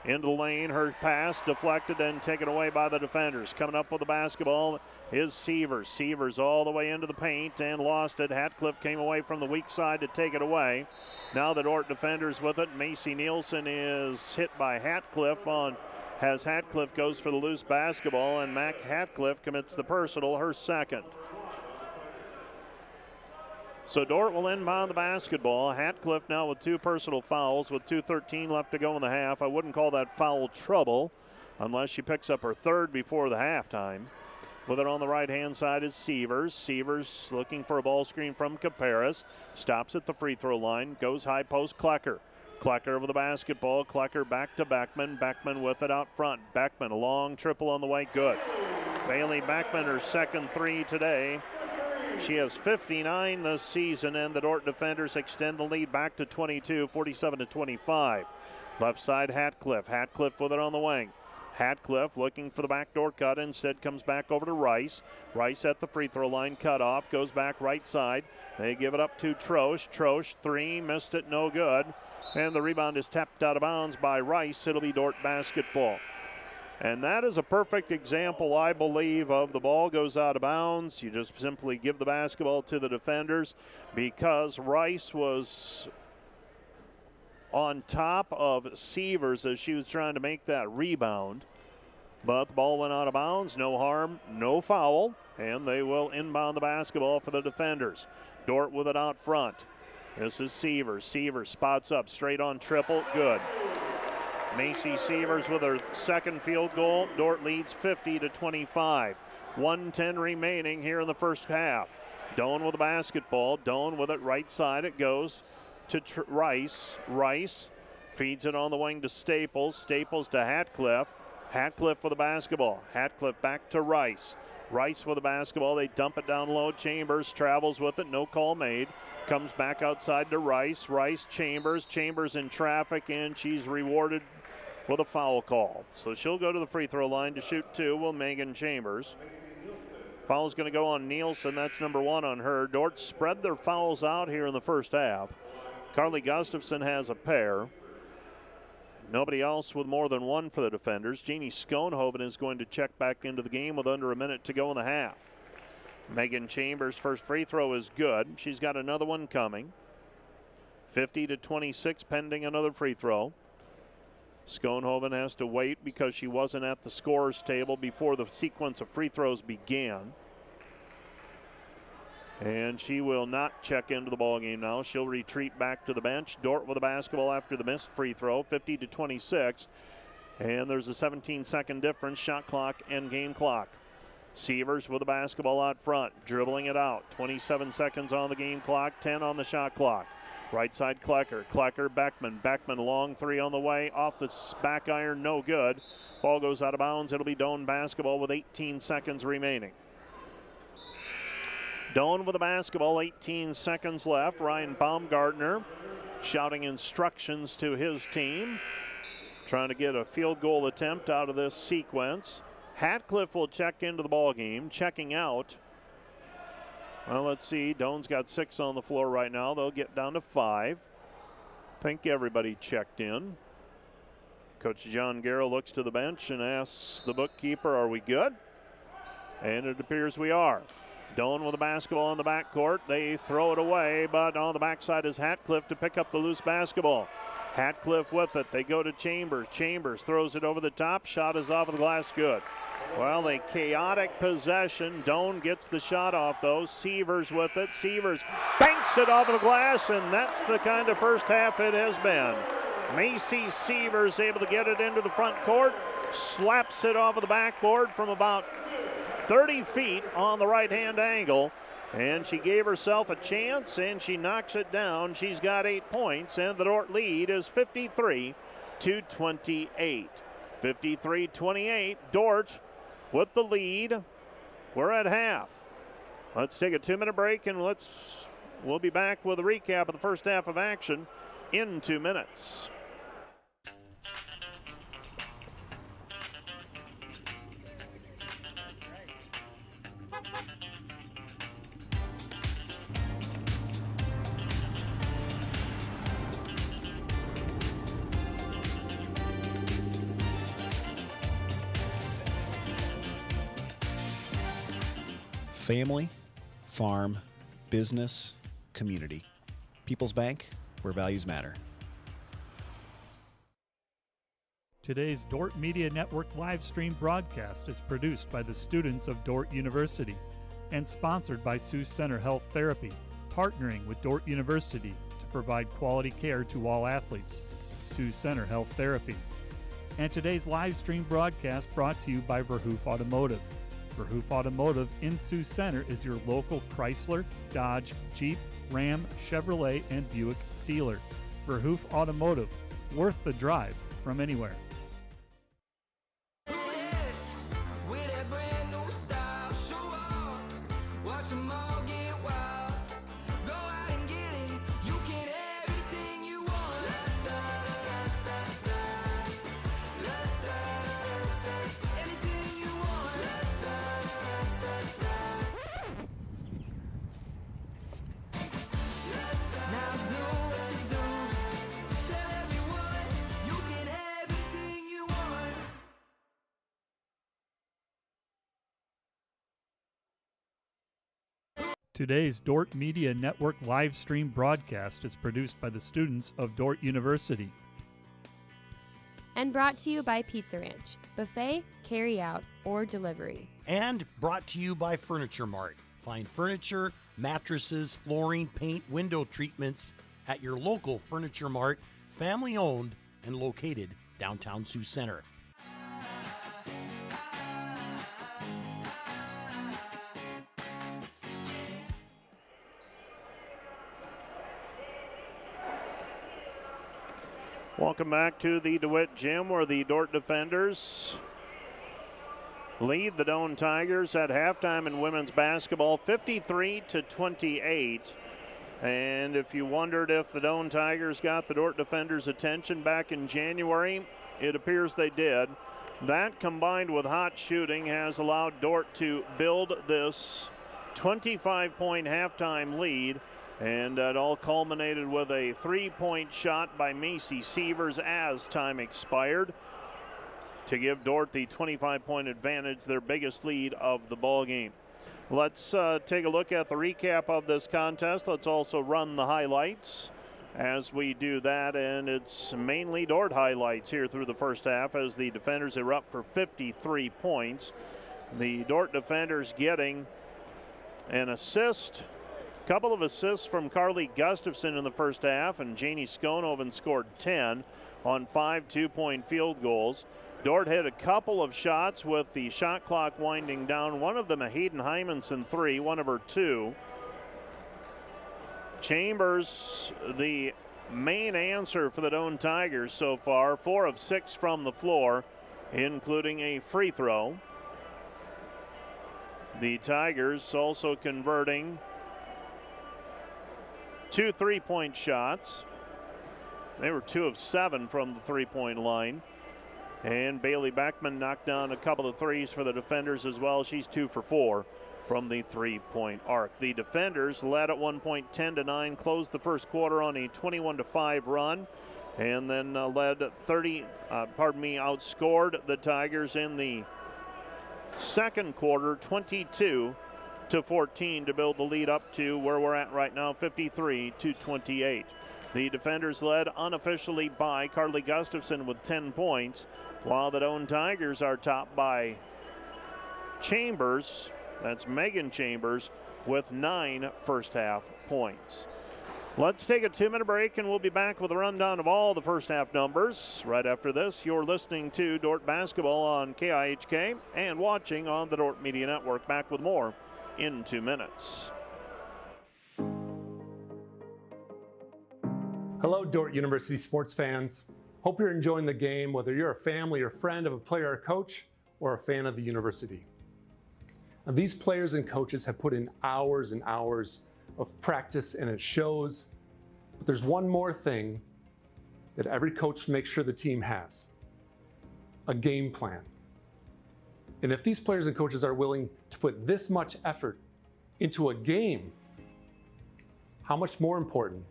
into the lane. Her pass deflected and taken away by the defenders. Coming up with the basketball is Sievers. Sievers all the way into the paint and lost it. Hatcliffe came away from the weak side to take it away. Now the Dordt defenders with it. Macy Nielsen is hit by Hatcliffe as Hatcliffe goes for the loose basketball, and Mac Hatcliffe commits the personal, her second. So Dordt will inbound the basketball. Hatcliffe now with 2 personal fouls with 2:13 left to go in the half. I wouldn't call that foul trouble unless she picks up her 3rd before the halftime. With it on the right-hand side is Sievers. Sievers looking for a ball screen from Caparis. Stops at the free throw line. Goes high post Klecker. Klecker with the basketball. Klecker back to Backman. Backman with it out front. Backman a long triple on the way. Good. Bailey Backman her second 3 today. She has 59 this season, and the Dordt defenders extend the lead back to 22, 47-25. Left side, Hatcliffe. Hatcliffe with it on the wing. Hatcliffe looking for the backdoor cut. Instead comes back over to Rice. Rice at the free throw line. Cut off. Goes back right side. They give it up to Troche. Troche 3. Missed it. No good. And the rebound is tapped out of bounds by Rice. It'll be Dordt basketball. And that is a perfect example, I believe, of the ball goes out of bounds. You just simply give the basketball to the defenders because Rice was on top of Sievers as she was trying to make that rebound. But the ball went out of bounds. No harm, no foul. And they will inbound the basketball for the defenders. Dordt with it out front. This is Sievers. Sievers spots up, straight on triple, good. Macy Sievers with her second field goal. Dordt leads 50-25. 1:10 remaining here in the first half. Doane with the basketball. Doane with it right side. It goes to Rice. Rice feeds it on the wing to Staples. Staples to Hatcliffe. Hatcliffe with the basketball. Hatcliffe back to Rice. Rice with the basketball. They dump it down low. Chambers travels with it. No call made. Comes back outside to Rice. Rice, Chambers. Chambers in traffic, and she's rewarded with a foul call. So she'll go to the free throw line to shoot 2 with Megan Chambers. Foul's going to go on Nielsen. That's number 1 on her. Dordt spread their fouls out here in the first half. Carly Gustafson has a pair. Nobody else with more than 1 for the defenders. Jeannie Schoenhoven is going to check back into the game with under a minute to go in the half. Megan Chambers' first free throw is good. She's got another one coming. 50-26 pending another free throw. Schoenhoven has to wait because she wasn't at the scorer's table before the sequence of free throws began. And she will not check into the ballgame now. She'll retreat back to the bench. Dordt with the basketball after the missed free throw, 50-26. And there's a 17-second difference, shot clock and game clock. Sievers with the basketball out front, dribbling it out. 27 seconds on the game clock, 10 on the shot clock. Right side Klecker, Beckman. Beckman long 3 on the way, off the back iron, no good. Ball goes out of bounds. It'll be Doane basketball with 18 seconds remaining. Doane with the basketball, 18 seconds left. Ryan Baumgartner shouting instructions to his team, trying to get a field goal attempt out of this sequence. Hatcliffe will check into the ball game. Checking out, well, let's see, Doane's got 6 on the floor right now. They'll get down to 5. I think everybody checked in. Coach John Garrow looks to the bench and asks the bookkeeper, are we good? And it appears we are. Doane with the basketball on the backcourt. They throw it away, but on the backside is Hatcliffe to pick up the loose basketball. Hatcliffe with it. They go to Chambers. Chambers throws it over the top. Shot is off of the glass. Good. Well, a chaotic possession. Doane gets the shot off, though. Sievers with it. Sievers banks it off of the glass, and that's the kind of first half it has been. Macy Sievers able to get it into the front court. Slaps it off of the backboard from about 30 feet on the right-hand angle, and she gave herself a chance, and she knocks it down. She's got 8 points, and the Dordt lead is 53-28. 53-28, Dordt with the lead. We're at half. Let's take a 2-minute break, and we'll be back with a recap of the first half of action in 2 minutes. Family, farm, business, community. People's Bank, where values matter. Today's Dordt Media Network live stream broadcast is produced by the students of Dordt University and sponsored by Sioux Center Health Therapy, partnering with Dordt University to provide quality care to all athletes. Sioux Center Health Therapy. And today's live stream broadcast brought to you by Verhoof Automotive. Verhoof Automotive in Sioux Center is your local Chrysler, Dodge, Jeep, Ram, Chevrolet, and Buick dealer. Verhoof Automotive, worth the drive from anywhere. Today's Dordt Media Network live stream broadcast is produced by the students of Dordt University. And brought to you by Pizza Ranch, buffet, carry out, or delivery. And brought to you by Furniture Mart. Find furniture, mattresses, flooring, paint, window treatments at your local Furniture Mart, family owned and located downtown Sioux Center. Welcome back to the DeWitt Gym, where the Dordt defenders lead the Doane Tigers at halftime in women's basketball 53-28. And if you wondered if the Doane Tigers got the Dordt defenders' attention back in January, it appears they did. That, combined with hot shooting, has allowed Dordt to build this 25-point halftime lead. And it all culminated with a three-point shot by Macy Sievers as time expired to give Dordt the 25-point advantage, their biggest lead of the ball game. Let's take a look at the recap of this contest. Let's also run the highlights as we do that, and it's mainly Dordt highlights here through the first half as the defenders are up for 53 points. The Dordt defenders getting an assist, a couple of assists from Carly Gustafson in the first half, and Janie Skonoven scored 10 on 5 two-point field goals. Dordt hit a couple of shots with the shot clock winding down. One of them a Hayden Hymanson three, one of her two. Chambers, the main answer for the Doane Tigers so far, 4 of 6 from the floor, including a free throw. The Tigers also converting 2 3-point shots. They were 2 of 7 from the three-point line. And Bailey Beckman knocked down a couple of threes for the defenders as well. She's 2 for 4 from the three-point arc. The defenders led at one point 10-9, closed the first quarter on a 21-5 run, and then outscored the Tigers in the second quarter 22-14 to build the lead up to where we're at right now, 53-28. The defenders led unofficially by Carly Gustafson with 10 points, while the Doane Tigers are topped by Chambers. That's Megan Chambers with 9 first half points. Let's take a 2-minute break and we'll be back with a rundown of all the first half numbers. Right after this, you're listening to Dordt Basketball on KIHK and watching on the Dordt Media Network. Back with more in 2 minutes. Hello, Dordt University sports fans. Hope you're enjoying the game, whether you're a family or friend of a player or coach or a fan of the university. Now, these players and coaches have put in hours and hours of practice, and it shows. But there's one more thing that every coach makes sure the team has: a game plan. And if these players and coaches are willing to put this much effort into a game, how much more important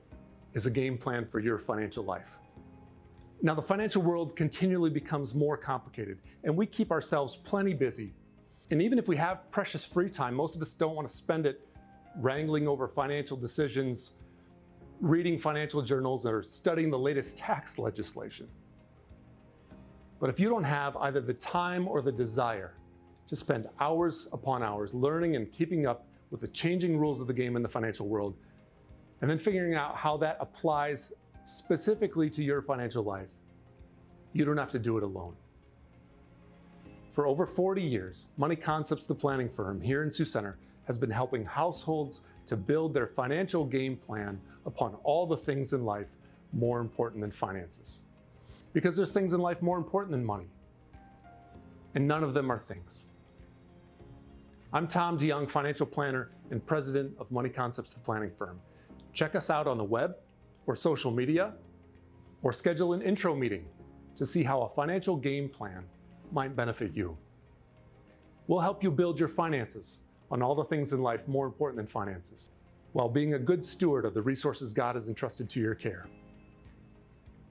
is a game plan for your financial life? Now, the financial world continually becomes more complicated, and we keep ourselves plenty busy. And even if we have precious free time, most of us don't want to spend it wrangling over financial decisions, reading financial journals, or studying the latest tax legislation. But if you don't have either the time or the desire to spend hours upon hours learning and keeping up with the changing rules of the game in the financial world, and then figuring out how that applies specifically to your financial life, you don't have to do it alone. For over 40 years, Money Concepts, the planning firm here in Sioux Center, has been helping households to build their financial game plan upon all the things in life more important than finances. Because there's things in life more important than money, and none of them are things. I'm Tom DeYoung, financial planner and president of Money Concepts, the planning firm. Check us out on the web or social media, or schedule an intro meeting to see how a financial game plan might benefit you. We'll help you build your finances on all the things in life more important than finances, while being a good steward of the resources God has entrusted to your care.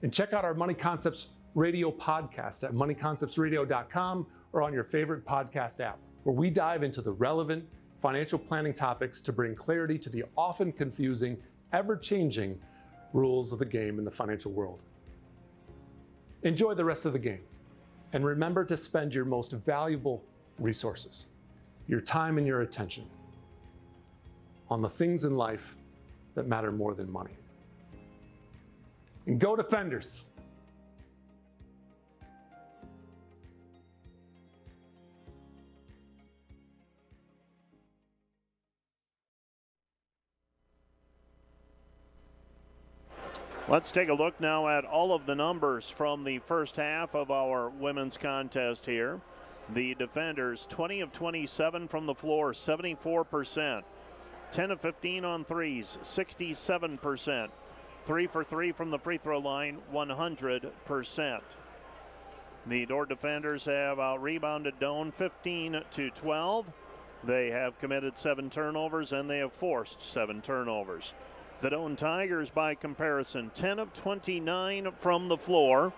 And check out our Money Concepts radio podcast at moneyconceptsradio.com or on your favorite podcast app, where we dive into the relevant financial planning topics to bring clarity to the often confusing, ever-changing rules of the game in the financial world. Enjoy the rest of the game, and remember to spend your most valuable resources, your time and your attention, on the things in life that matter more than money. And go Defenders! Let's take a look now at all of the numbers from the first half of our women's contest here. The defenders, 20 of 27 from the floor, 74%. 10 of 15 on threes, 67%. 3 for 3 from the free throw line, 100%. The Dordt defenders have out-rebounded Doane 15-12. They have committed 7 turnovers and they have forced 7 turnovers. The Doane Tigers, by comparison, 10 of 29 from the floor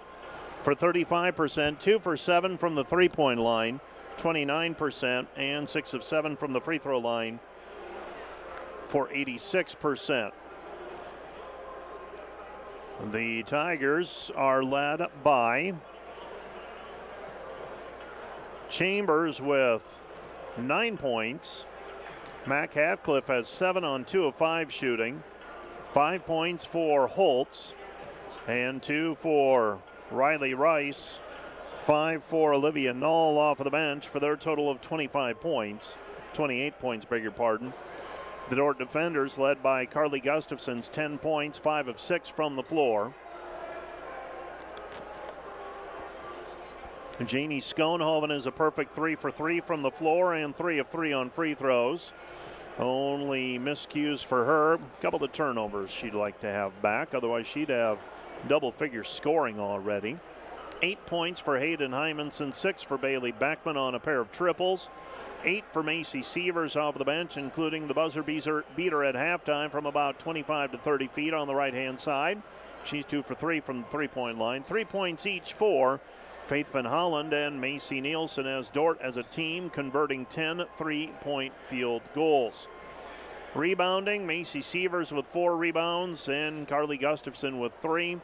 for 35%, 2 for 7 from the three-point line, 29%, and 6 of 7 from the free throw line for 86%. The Tigers are led by Chambers with 9 points. Mac Hatcliffe has 7 on 2 of 5 shooting. 5 points for Holtz and 2 for Riley Rice. 5 for Olivia Null off of the bench for their total of 28 points, beg your pardon. The Dordt defenders led by Carly Gustafson's 10 points, 5 of 6 from the floor. Janie Schoenhoven is a perfect 3 for 3 from the floor and 3 of 3 on free throws. Only miscues for her. A couple of turnovers she'd like to have back. Otherwise, she'd have double-figure scoring already. 8 points for Hayden Hymanson, 6 for Bailey Beckman on a pair of triples. 8 for Macy Sievers off the bench, including the buzzer beater at halftime from about 25 to 30 feet on the right-hand side. She's 2 for 3 from the three-point line. 3 points each for Faith Van Holland and Macy Nielsen, as Dordt as a team converting 10 three-point field goals. Rebounding, Macy Sievers with 4 rebounds and Carly Gustafson with 3.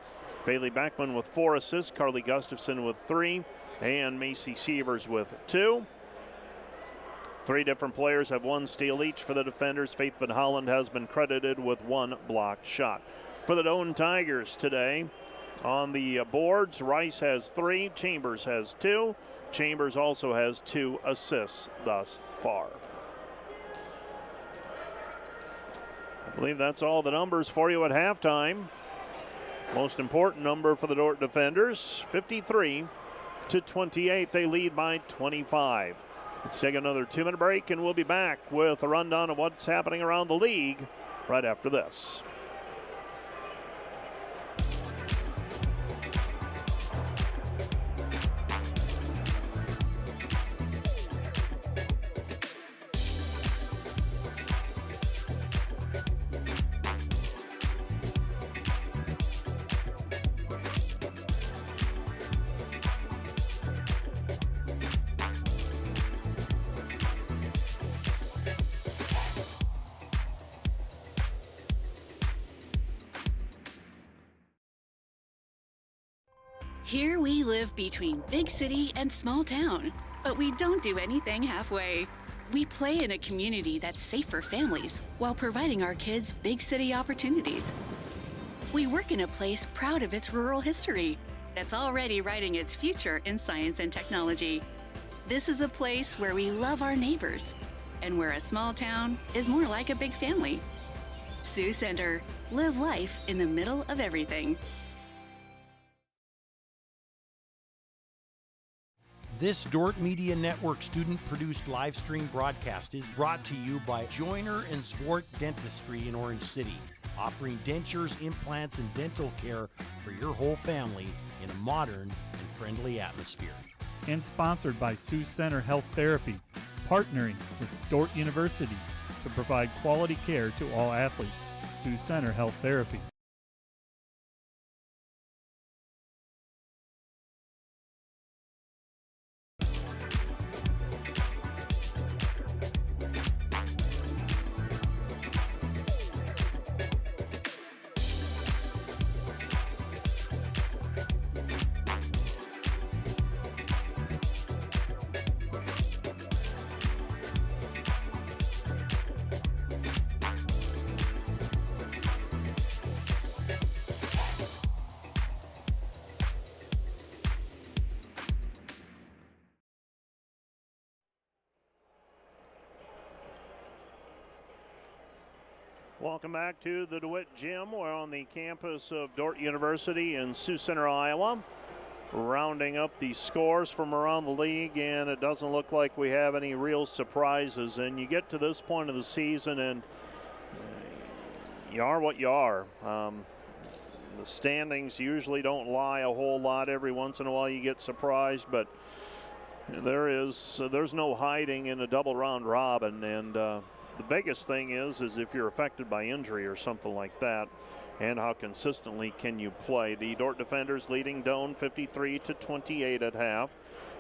Bailey Beckman with 4 assists, Carly Gustafson with 3, and Macy Sievers with 2. 3 different players have 1 steal each for the defenders. Faith Van Holland has been credited with 1 blocked shot. For the Doane Tigers today, on the boards, Rice has 3, Chambers has 2. Chambers also has 2 assists thus far. I believe that's all the numbers for you at halftime. Most important number for the Dordt defenders, 53-28. They lead by 25. Let's take another 2-minute break, and we'll be back with a rundown of what's happening around the league right after this. Here we live between big city and small town, but we don't do anything halfway. We play in a community that's safe for families while providing our kids big city opportunities. We work in a place proud of its rural history that's already writing its future in science and technology. This is a place where we love our neighbors and where a small town is more like a big family. Sioux Center, live life in the middle of everything. This Dordt Media Network student-produced live stream broadcast is brought to you by Joyner and Zwart Dentistry in Orange City, offering dentures, implants, and dental care for your whole family in a modern and friendly atmosphere. And sponsored by Sioux Center Health Therapy, partnering with Dordt University to provide quality care to all athletes. Sioux Center Health Therapy. Welcome back to the DeWitt Gym. We're on the campus of Dordt University in Sioux Center, Iowa. rounding up the scores from around the league, and it doesn't look like we have any real surprises. And you get to this point of the season, and you are what you are. The standings usually don't lie a whole lot. Every once in a while you get surprised, but there's no hiding in a double round robin. And the biggest thing is if you're affected by injury or something like that, and how consistently can you play. The Dordt defenders leading Doane 53-28 at half.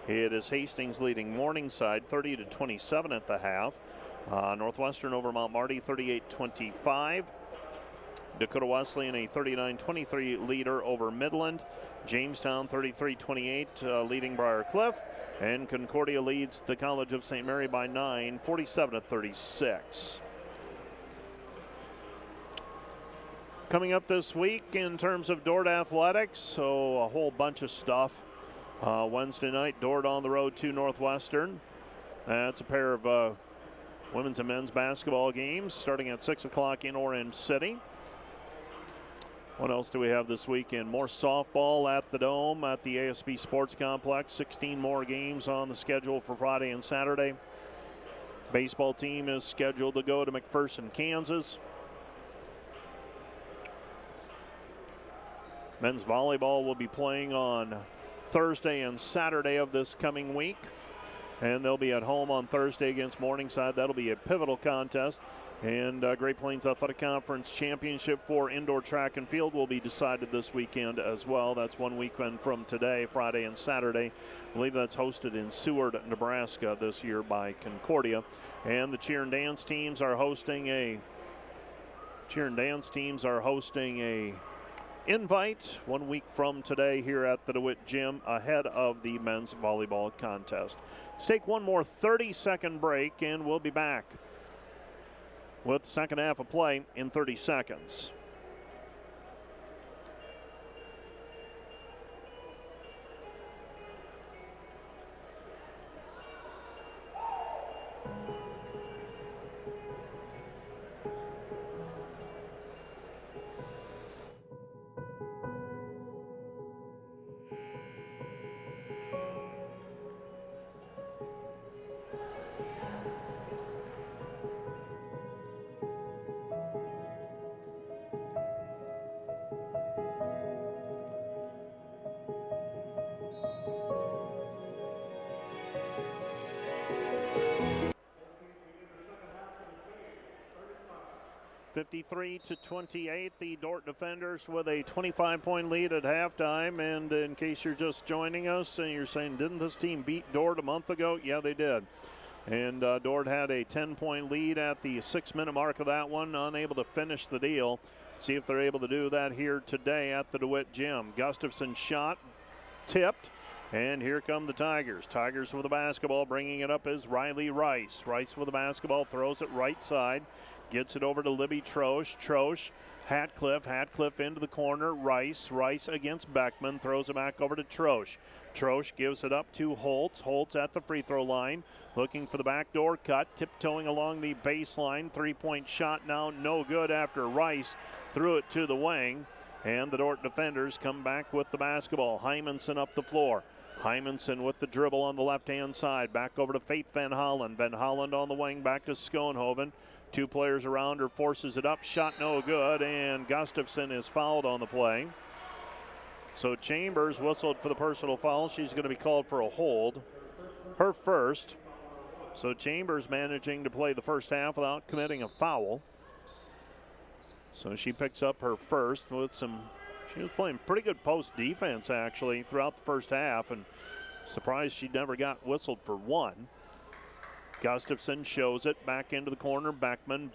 It is Hastings leading Morningside 30-27 at the half. Northwestern over Mount Marty 38-25. Dakota Wesleyan a 39-23 leader over Midland. Jamestown 33-28 leading Briar Cliff. And Concordia leads the College of St. Mary by 9, 47-36. Coming up this week in terms of Dordt athletics, so a whole bunch of stuff. Wednesday night, Dordt on the road to Northwestern. That's a pair of women's and men's basketball games starting at 6 o'clock in Orange City. What else do we have this weekend? More softball at the Dome at the ASB Sports Complex. 16 more games on the schedule for Friday and Saturday. Baseball team is scheduled to go to McPherson, Kansas. Men's volleyball will be playing on Thursday and Saturday of this coming week. And they'll be at home on Thursday against Morningside. That'll be a pivotal contest. And Great Plains Athletic Conference Championship for indoor track and field will be decided this weekend as well. That's 1 weekend from today, Friday and Saturday. I believe that's hosted in Seward, Nebraska this year by Concordia. And the cheer and dance teams are hosting a invite 1 week from today here at the DeWitt Gym ahead of the men's volleyball contest. Let's take one more 30-second break, and we'll be back with the second half of play in 30 seconds. (53-28), the Dordt defenders with a 25-point lead at halftime. And in case you're just joining us and you're saying, didn't this team beat Dordt a month ago? Yeah, they did. And Dordt had a 10-point lead at the 6-minute mark of that one, unable to finish the deal. See if they're able to do that here today at the DeWitt Gym. Gustafson shot, tipped, and here come the Tigers. Tigers with the basketball, bringing it up is Riley Rice. Rice with the basketball, throws it right side. Gets it over to Libby Troche. Troche, Hatcliffe into the corner. Rice against Beckman. Throws it back over to Troche. Troche gives it up to Holtz. Holtz at the free throw line. Looking for the backdoor cut. Tiptoeing along the baseline. Three-point shot now no good after Rice threw it to the wing. And the Dordt defenders come back with the basketball. Hymanson up the floor. Hymanson with the dribble on the left-hand side. Back over to Faith Van Hollen. Van Hollen on the wing back to Schoenhoven. Two players around her, forces it up, shot no good, and Gustafson is fouled on the play. So Chambers whistled for the personal foul. She's going to be called for a hold, her first. So Chambers managing to play the first half without committing a foul. So she picks up her first with she was playing pretty good post defense actually throughout the first half, and surprised she never got whistled for one. Gustafson shows it back into the corner. Beckman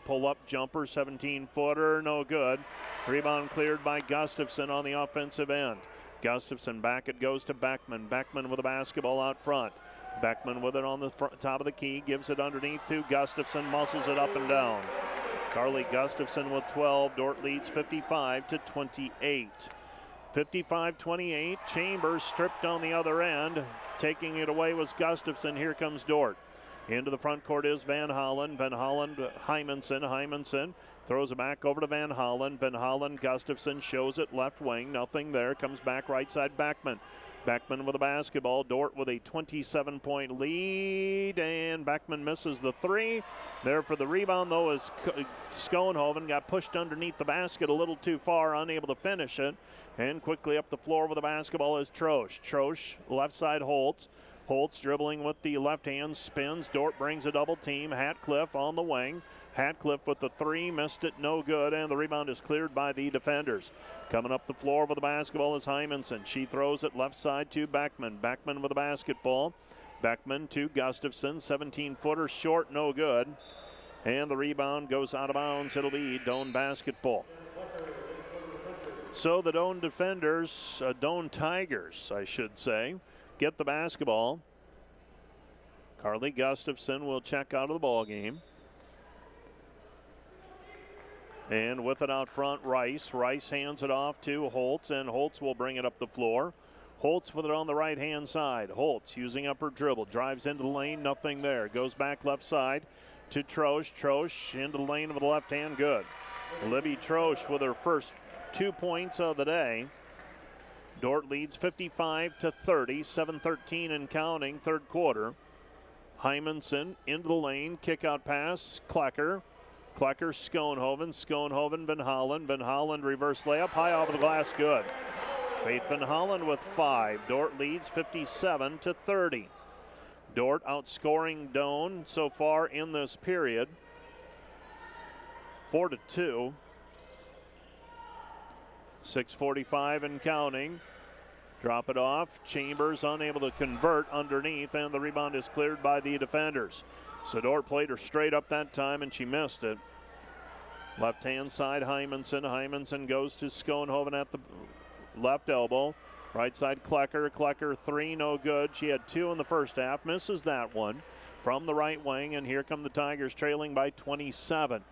pull-up jumper, 17-footer, no good. Rebound cleared by Gustafson on the offensive end. Gustafson back it goes to Beckman. Beckman with the basketball out front. Beckman with it on the top of the key, gives it underneath to Gustafson, muscles it up and down. Carly Gustafson with 12. Dordt leads 55-28. 55-28. Chambers stripped on the other end. Taking it away was Gustafson. Here comes Dordt. Into the front court is Van Hollen. Van Hollen, Hymanson. Hymanson throws it back over to Van Hollen. Van Hollen, Gustafson shows it left wing. Nothing there. Comes back right side, Beckman. Beckman with the basketball. Dordt with a 27-point lead, and Beckman misses the three. There for the rebound, though, is Schoenhoven. Got pushed underneath the basket a little too far, unable to finish it. And quickly up the floor with the basketball is Trosch. Trosch, left side, Holtz. Holtz dribbling with the left hand, spins. Dordt brings a double team. Hatcliffe on the wing. Hatcliffe with the three, missed it, no good, and the rebound is cleared by the defenders. Coming up the floor with the basketball is Hymanson. She throws it left side to Beckman. Beckman with the basketball. Beckman to Gustafson, 17-footer short, no good. And the rebound goes out of bounds. It'll be Doane basketball. So the Doane defenders, Doane Tigers, I should say, get the basketball. Carly Gustafson will check out of the ball game. And with it out front, Rice. Rice hands it off to Holtz, and Holtz will bring it up the floor. Holtz with it on the right-hand side. Holtz using up her dribble. Drives into the lane, nothing there. Goes back left side to Trosch. Trosch into the lane with the left hand, good. Libby Trosch with her first 2 points of the day. Dordt leads 55-30, 7:13 and counting, third quarter. Hymanson into the lane, kick out pass, Klecker. Klecker, Schoenhoven, Schoenhoven, Van Hollen. Van Hollen reverse layup, high off the glass, good. Faith Van Hollen with 5. Dordt leads 57-30. Dordt outscoring Doane so far in this period, 4-2. 6:45 and counting. Drop it off. Chambers unable to convert underneath, and the rebound is cleared by the defenders. So Dordt played her straight up that time, and she missed it. Left-hand side, Hymanson. Hymanson goes to Schoenhoven at the left elbow. Right side, Klecker. Klecker, three, no good. She had 2 in the first half. Misses that one from the right wing, and here come the Tigers trailing by 27.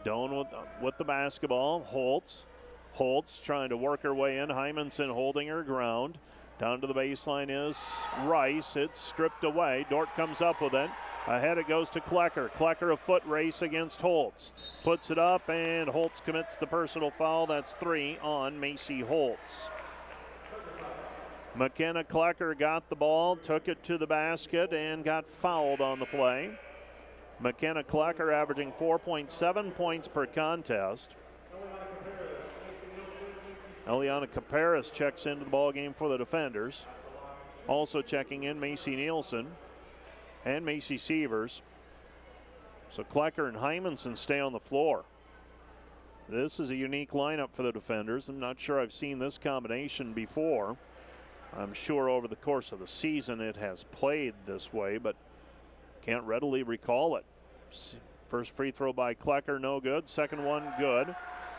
Doane with the basketball. Holtz. Holtz trying to work her way in. Hymanson holding her ground. Down to the baseline is Rice. It's stripped away. Dordt comes up with it. Ahead it goes to Klecker. Klecker a foot race against Holtz. Puts it up, and Holtz commits the personal foul. That's 3 on Macy Holtz. McKenna Klecker got the ball, took it to the basket, and got fouled on the play. McKenna Klecker averaging 4.7 points per contest. Eliana Caparis checks into the ball game for the defenders. Also checking in Macy Nielsen and Macy Sievers. So Klecker and Hymanson stay on the floor. This is a unique lineup for the defenders. I'm not sure I've seen this combination before. I'm sure over the course of the season it has played this way, but can't readily recall it. First free throw by Klecker, no good. Second one, good.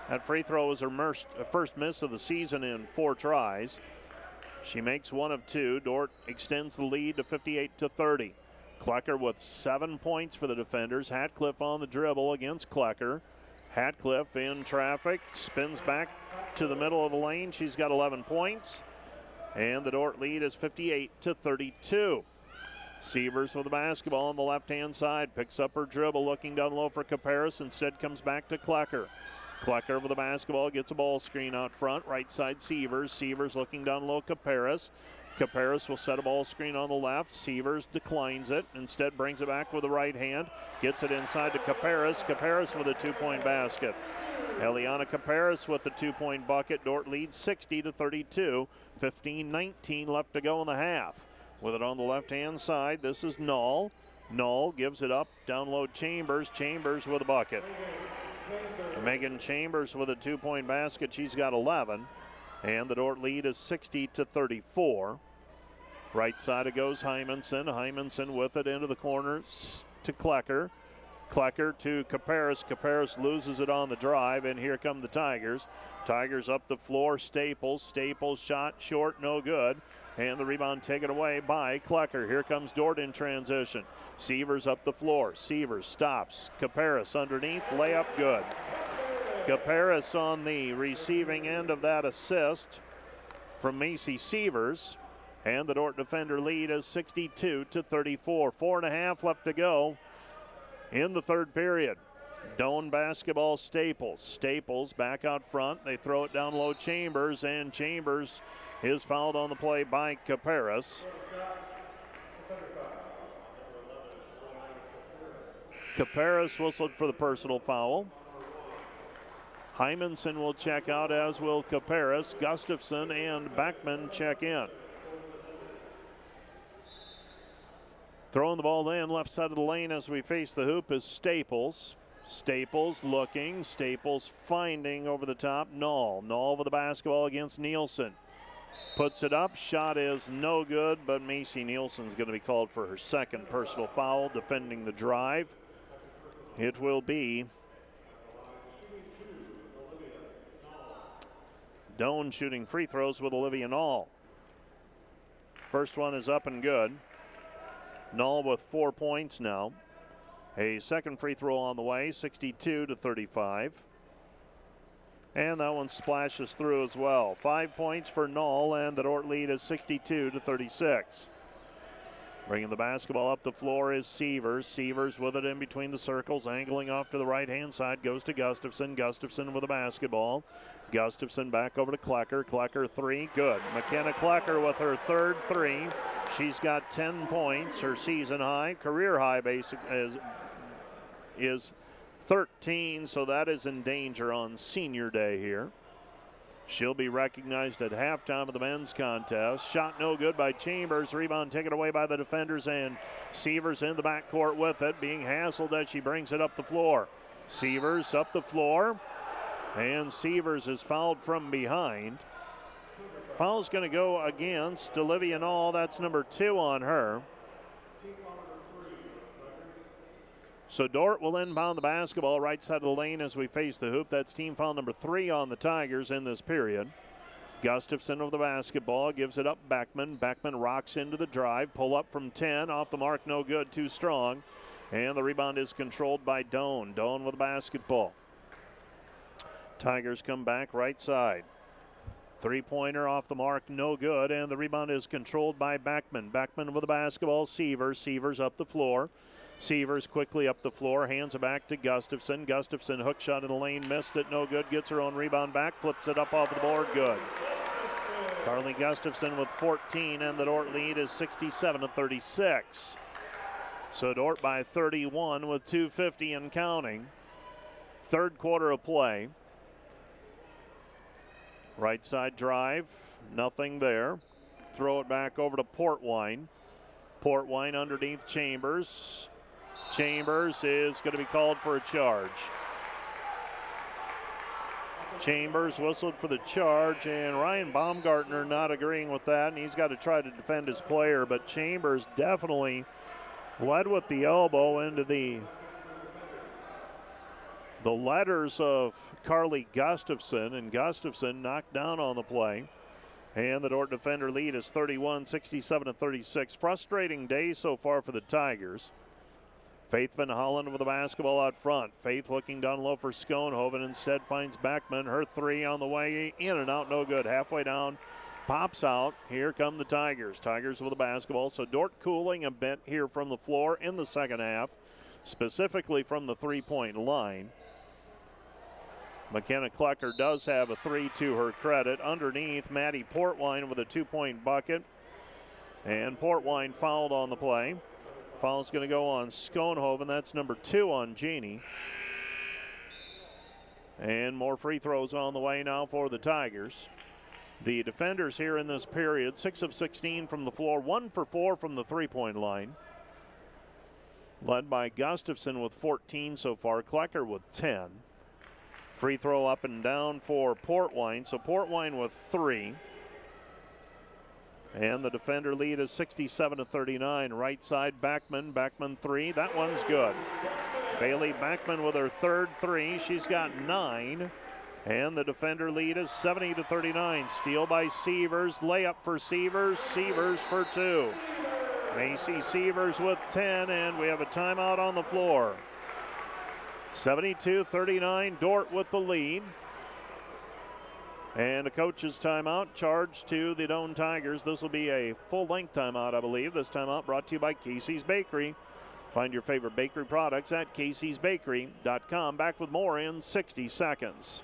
That free throw was her first miss of the season in 4 tries. She makes 1 of 2. Dordt extends the lead to 58-30. Klecker with 7 points for the defenders. Hatcliffe on the dribble against Klecker. Hatcliffe in traffic, spins back to the middle of the lane. She's got 11 points. And the Dordt lead is 58-32. Sievers with the basketball on the left-hand side. Picks up her dribble, looking down low for Caparis. Instead comes back to Klecker. Klecker with the basketball, gets a ball screen out front. Right side, Sievers. Sievers looking down low, Caparis. Caparis will set a ball screen on the left. Sievers declines it. Instead brings it back with the right hand. Gets it inside to Caparis. Caparis with a 2-point basket. Eliana Caparis with the 2-point bucket. Dordt leads 60-32. 15-19 left to go in the half. With it on the left-hand side, this is Null. Null gives it up, down low Chambers. Chambers with a bucket. Megan Chambers with a 2-point basket. She's got 11. And the Dordt lead is 60-34. Right side it goes Hymanson. Hymanson with it into the corners to Klecker. Klecker to Caparis. Caparis loses it on the drive, and here come the Tigers. Tigers up the floor. Staples. Staples shot short, no good. And the rebound taken away by Klecker. Here comes Dordt in transition. Sievers up the floor. Sievers stops. Caparis underneath. Layup good. Caparis on the receiving end of that assist from Macy Sievers. And the Dordt defender lead is 62-34. 4.5 left to go in the third period. Doane basketball, Staples. Staples back out front. They throw it down low, Chambers, and Chambers is fouled on the play by Caparis. Caparis whistled for the personal foul. Hymanson will check out, as will Caparis. Gustafson and Beckman check in. Throwing the ball in left side of the lane as we face the hoop is Staples. Staples looking, Staples finding over the top Null. Null with the basketball against Nielsen. Puts it up, shot is no good, but Macy Nielsen's going to be called for her second personal foul, defending the drive. It will be Doane shooting free throws with Olivia Null. First one is up and good. Null with 4 points now. A second free throw on the way, 62-35. And that one splashes through as well. 5 points for Null, and the Dordt lead is 62-36. Bringing the basketball up the floor is Sievers. Sievers with it in between the circles, angling off to the right-hand side, goes to Gustafson. Gustafson with the basketball. Gustafson back over to Klecker. Klecker three, good. McKenna Klecker with her third three. She's got 10 points, her season high. Career high is 13, so that is in danger on senior day here. She'll be recognized at halftime of the men's contest. Shot no good by Chambers. Rebound taken away by the defenders, and Sievers in the backcourt with it, being hassled as she brings it up the floor. Sievers up the floor, and Sievers is fouled from behind. Foul's going to go against Olivia Null. That's number 2 on her. So Dordt will inbound the basketball right side of the lane as we face the hoop. That's team foul number 3 on the Tigers in this period. Gustafson over the basketball, gives it up Beckman. Beckman rocks into the drive, pull up from 10, off the mark, no good, too strong. And the rebound is controlled by Doane. Doane with the basketball. Tigers come back right side. Three-pointer off the mark, no good, and the rebound is controlled by Beckman. Beckman with the basketball, Sievers. Sievers up the floor. Sievers quickly up the floor, hands it back to Gustafson. Gustafson hook shot in the lane, missed it, no good, gets her own rebound back, flips it up off the board, good. Carly Gustafson with 14, and the Dordt lead is 67-36. So Dordt by 31 with 2:50 and counting. Third quarter of play. Right side drive, nothing there. Throw it back over to Portwine. Portwine underneath Chambers. Chambers is going to be called for a charge. Chambers whistled for the charge, and Ryan Baumgartner not agreeing with that, and he's got to try to defend his player, but Chambers definitely led with the elbow into the letters of Carly Gustafson, and Gustafson knocked down on the play. And the Dordt defender lead is 31, 67-36. Frustrating day so far for the Tigers. Faith Van Hollen with the basketball out front. Faith looking down low for Schoenhoven. Instead finds Beckman. Her three on the way, in and out, no good. Halfway down, pops out. Here come the Tigers. Tigers with the basketball. So Dordt cooling a bit here from the floor in the second half, specifically from the three-point line. McKenna Klecker does have a three to her credit. Underneath, Maddie Portwine with a 2-point bucket. And Portwine fouled on the play. Foul's going to go on Schoenhoven. That's number 2 on Janey. And more free throws on the way now for the Tigers. The defenders here in this period, 6 of 16 from the floor, 1 for 4 from the three-point line. Led by Gustafson with 14 so far, Klecker with 10. Free throw up and down for Portwine. So Portwine with 3. And the defender lead is 67-39. Right side, Beckman. Beckman 3. That one's good. Bailey Beckman with her third 3. She's got 9. And the defender lead is 70-39. Steal by Sievers. Layup for Sievers. Sievers for 2. Macy Sievers with 10. And we have a timeout on the floor. 72-39, Dordt with the lead. And a coach's timeout charged to the Doane Tigers. This will be a full-length timeout, I believe. This timeout brought to you by Casey's Bakery. Find your favorite bakery products at caseysbakery.com. Back with more in 60 seconds.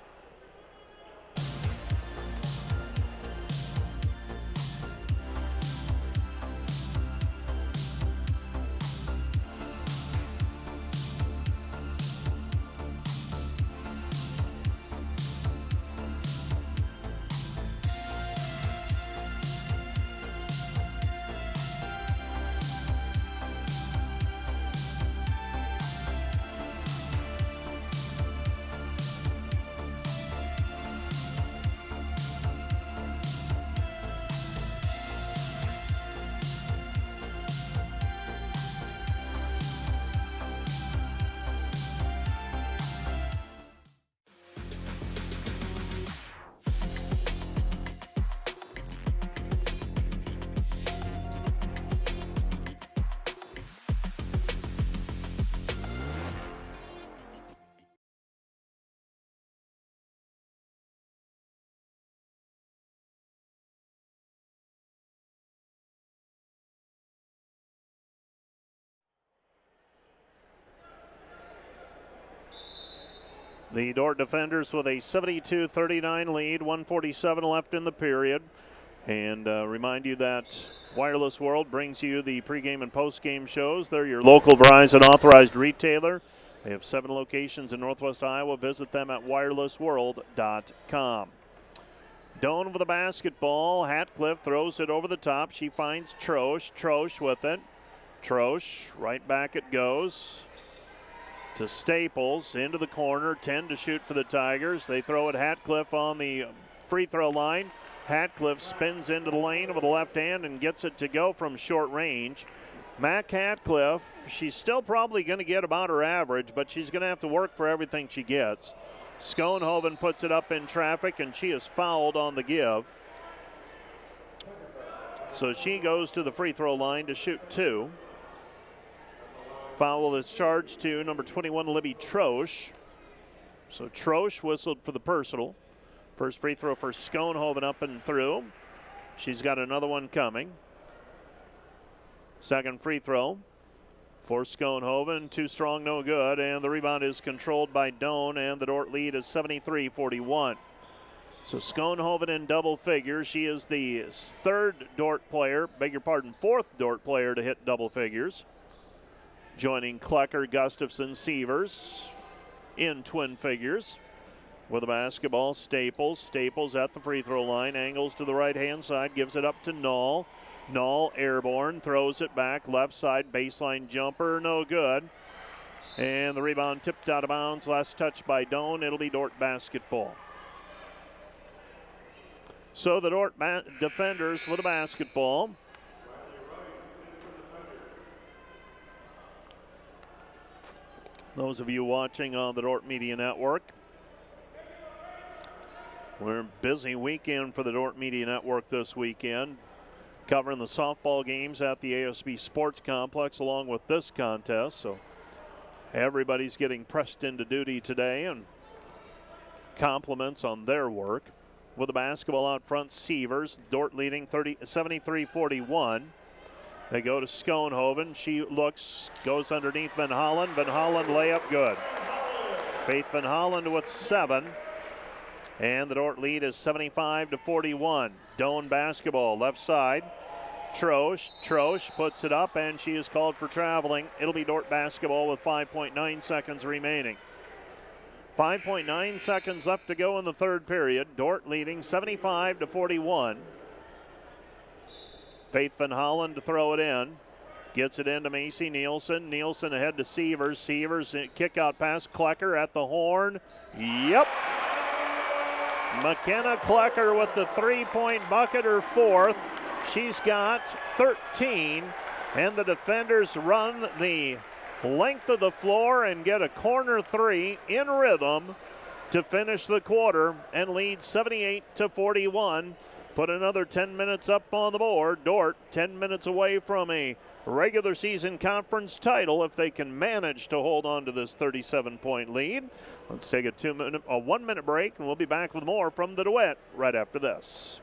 The Dordt defenders with a 72-39 lead, 1:47 left in the period. And remind you that Wireless World brings you the pregame and postgame shows. They're your local Verizon authorized retailer. They have 7 locations in Northwest Iowa. Visit them at wirelessworld.com. Doane with a basketball. Hatcliffe throws it over the top. She finds Trosch. Trosch with it. Trosch, right back it goes to Staples, into the corner, 10 to shoot for the Tigers. They throw it Hatcliffe on the free throw line. Hatcliffe spins into the lane with the left hand and gets it to go from short range. Mac Hatcliffe, she's still probably going to get about her average, but she's going to have to work for everything she gets. Schoenhoven puts it up in traffic, and she is fouled on the give. So she goes to the free throw line to shoot 2. Foul is charged to number 21, Libby Trosch. So Trosch whistled for the personal. First free throw for Schoenhoven up and through. She's got another one coming. Second free throw for Schoenhoven. Too strong, no good. And the rebound is controlled by Doane, and the Dordt lead is 73-41. So Schoenhoven in double figures. She is the fourth Dordt player to hit double figures. Joining Klecker, Gustafson, Sievers in twin figures. With the basketball, Staples. Staples at the free throw line, angles to the right-hand side, gives it up to Null. Null airborne, throws it back, left side baseline jumper, no good. And the rebound tipped out of bounds, last touch by Doane. It'll be Dordt basketball. So the Dordt defenders with the basketball. Those of you watching on the Dordt Media Network, we're a busy weekend for the Dordt Media Network this weekend, covering the softball games at the ASB Sports Complex along with this contest. So everybody's getting pressed into duty today, and compliments on their work. With the basketball out front, Sievers, Dordt leading 73-41. They go to Schoenhoven. She looks, goes underneath Van Hollen. Van Hollen layup good. Faith Van Hollen with 7. And the Dordt lead is 75-41. Doane basketball, left side. Trosch puts it up, and she is called for traveling. It'll be Dordt basketball with 5.9 seconds remaining. 5.9 seconds left to go in the third period. Dordt leading 75-41. Faith Van Hollen to throw it in. Gets it into Macy Nielsen. Nielsen ahead to Sievers. Sievers kick out pass. Klecker at the horn. Yep. McKenna Klecker with the 3-point bucket, her 4th. She's got 13. And the defenders run the length of the floor and get a corner 3 in rhythm to finish the quarter and lead 78-41. Put another 10 minutes up on the board. Dordt 10 minutes away from a regular season conference title if they can manage to hold on to this 37-point lead. Let's take a 1 minute break, and we'll be back with more from the duet right after this.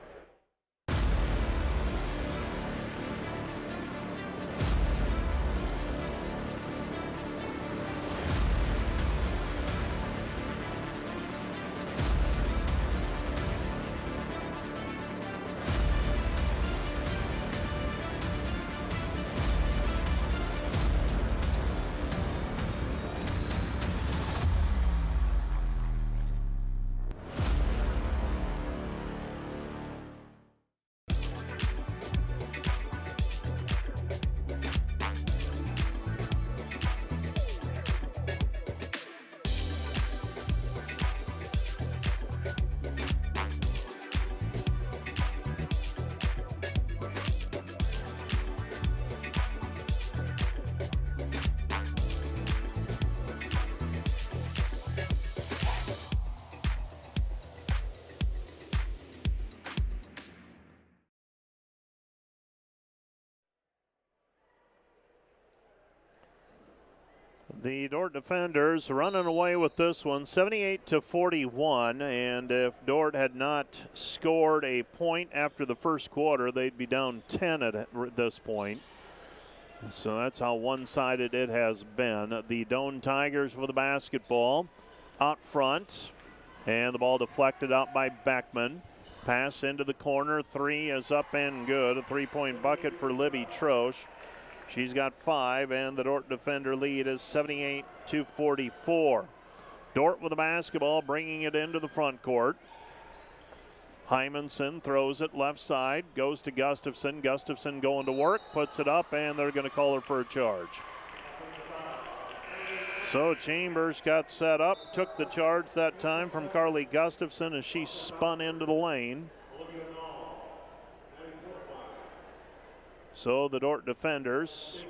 The Dordt defenders running away with this one, 78-41, and if Dordt had not scored a point after the first quarter, they'd be down 10 at this point. So that's how one-sided it has been. The Doane Tigers with the basketball out front, and the ball deflected out by Beckman. Pass into the corner, three is up and good. A three-point bucket for Libby Troche. She's got 5, and the Dordt defender lead is 78-44. Dordt with the basketball, bringing it into the front court. Hymanson throws it left side, goes to Gustafson. Gustafson going to work, puts it up, and they're going to call her for a charge. So Chambers got set up, took the charge that time from Carly Gustafson as she spun into the lane. So the Dordt defenders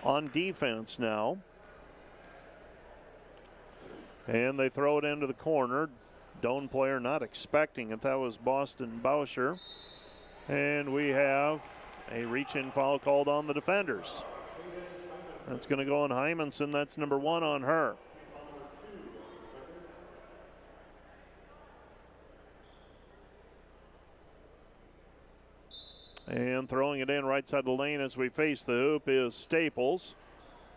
on defense now. And they throw it into the corner. Doane player not expecting it. That was Boston Bauscher. And we have a reach-in foul called on the defenders. That's going to go on Hymanson. That's number 1 on her. And throwing it in right side of the lane as we face the hoop is Staples.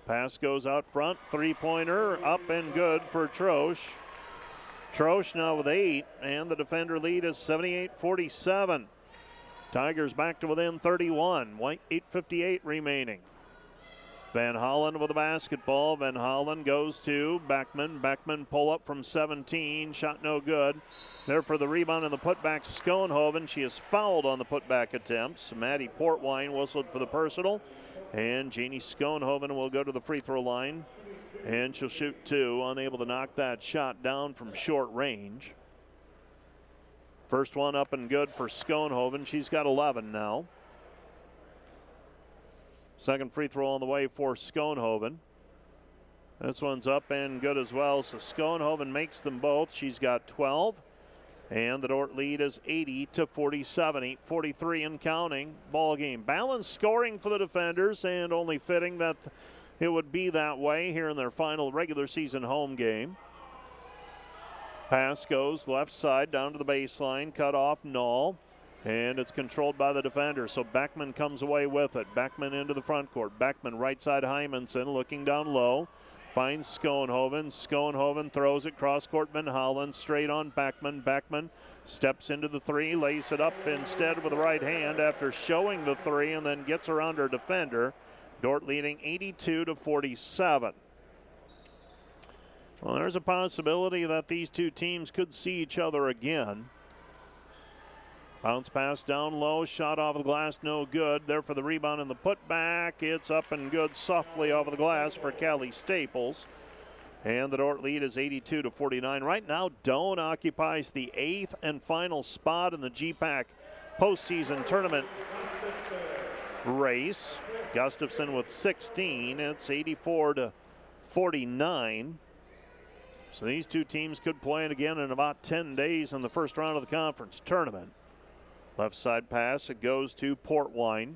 Pass goes out front. Three-pointer up and good for Troche. Troche now with 8, and the defender lead is 78-47. Tigers back to within 31. 8:58 remaining. Van Hollen with the basketball. Van Hollen goes to Beckman. Beckman pull up from 17. Shot no good. There for the rebound and the putback, Schoenhoven. She is fouled on the putback attempts. Maddie Portwine whistled for the personal. And Janie Schoenhoven will go to the free throw line. And she'll shoot 2. Unable to knock that shot down from short range. First one up and good for Schoenhoven. She's got 11 now. Second free throw on the way for Schoenhoven. This one's up and good as well. So Schoenhoven makes them both. She's got 12. And the Dordt lead is 80-47. 8:43 and counting. Ball game. Balanced scoring for the defenders, and only fitting that it would be that way here in their final regular season home game. Pass goes left side down to the baseline. Cut off Null. And it's controlled by the defender, so Beckman comes away with it. Beckman into the front court. Beckman right side Hymanson looking down low. Finds Schoenhoven. Schoenhoven throws it cross court. Van Hollen straight on Beckman. Beckman steps into the 3, lays it up instead with the right hand after showing the 3, and then gets around her defender. Dordt leading 82-47. Well, there's a possibility that these two teams could see each other again. Bounce pass down low, shot off the glass, no good. There for the rebound and the putback. It's up and good softly off of the glass for Callie Staples. And the Dordt lead is 82-49. Right now, Doane occupies the 8th and final spot in the GPAC postseason tournament race. Gustafson with 16. It's 84-49. So these two teams could play it again in about 10 days in the first round of the conference tournament. Left side pass, it goes to Portwine.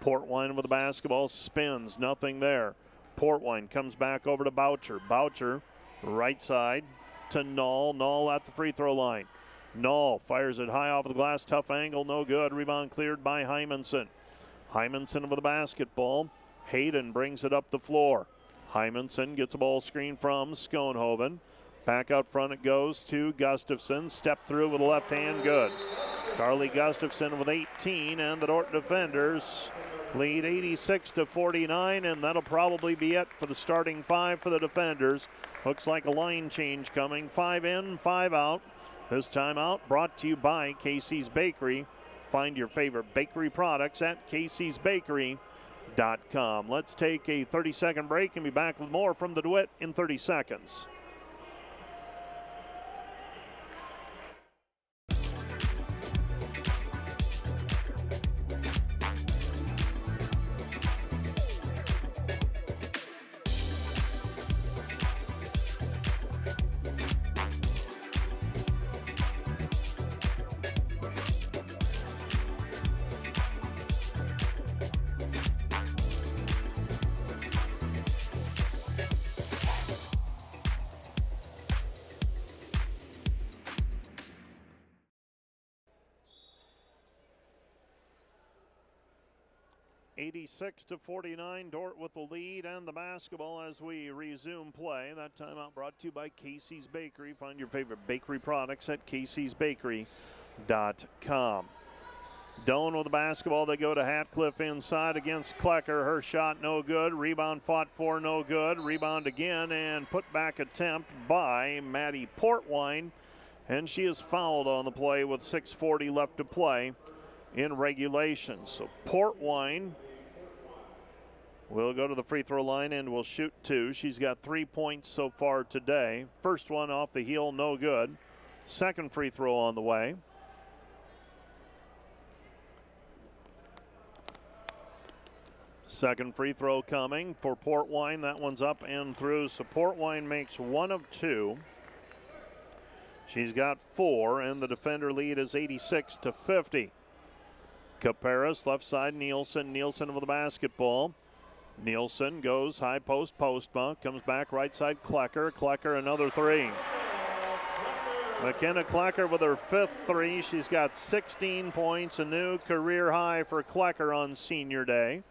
Portwine with the basketball, spins, nothing there. Portwine comes back over to Boucher. Boucher, right side to Null. Null at the free throw line. Null fires it high off the glass, tough angle, no good. Rebound cleared by Hymanson. Hymanson with the basketball. Hayden brings it up the floor. Hymanson gets a ball screen from Schoenhoven. Back out front it goes to Gustafson. Step through with the left hand, good. Carly Gustafson with 18, and the Dordt defenders lead 86-49, and that'll probably be it for the starting five for the defenders. Looks like a line change coming. 5 in, 5 out. This timeout brought to you by Casey's Bakery. Find your favorite bakery products at caseysbakery.com. Let's take a 30-second break and be back with more from the DeWitt in 30 seconds. (86-49), Dordt with the lead and the basketball as we resume play. That timeout brought to you by Casey's Bakery. Find your favorite bakery products at caseysbakery.com. Doane with the basketball. They go to Hatcliffe inside against Klecker. Her shot no good. Rebound fought for, no good. Rebound again and put back attempt by Maddie Portwine. And she is fouled on the play with 6:40 left to play in regulation. So Portwine will go to the free throw line and will shoot 2. She's got 3 points so far today. First one off the heel, no good. Second free throw on the way. Second free throw coming for Portwine. That one's up and through. So Portwine makes 1 of 2. She's got 4, and the defender lead is 86-50. Caparis, left side, Nielsen. Nielsen with the basketball. Nielsen goes high post, Postma. Comes back right side, Klecker. Klecker, another 3. McKenna Klecker with her 5th 3. She's got 16 points, a new career high for Klecker on senior day.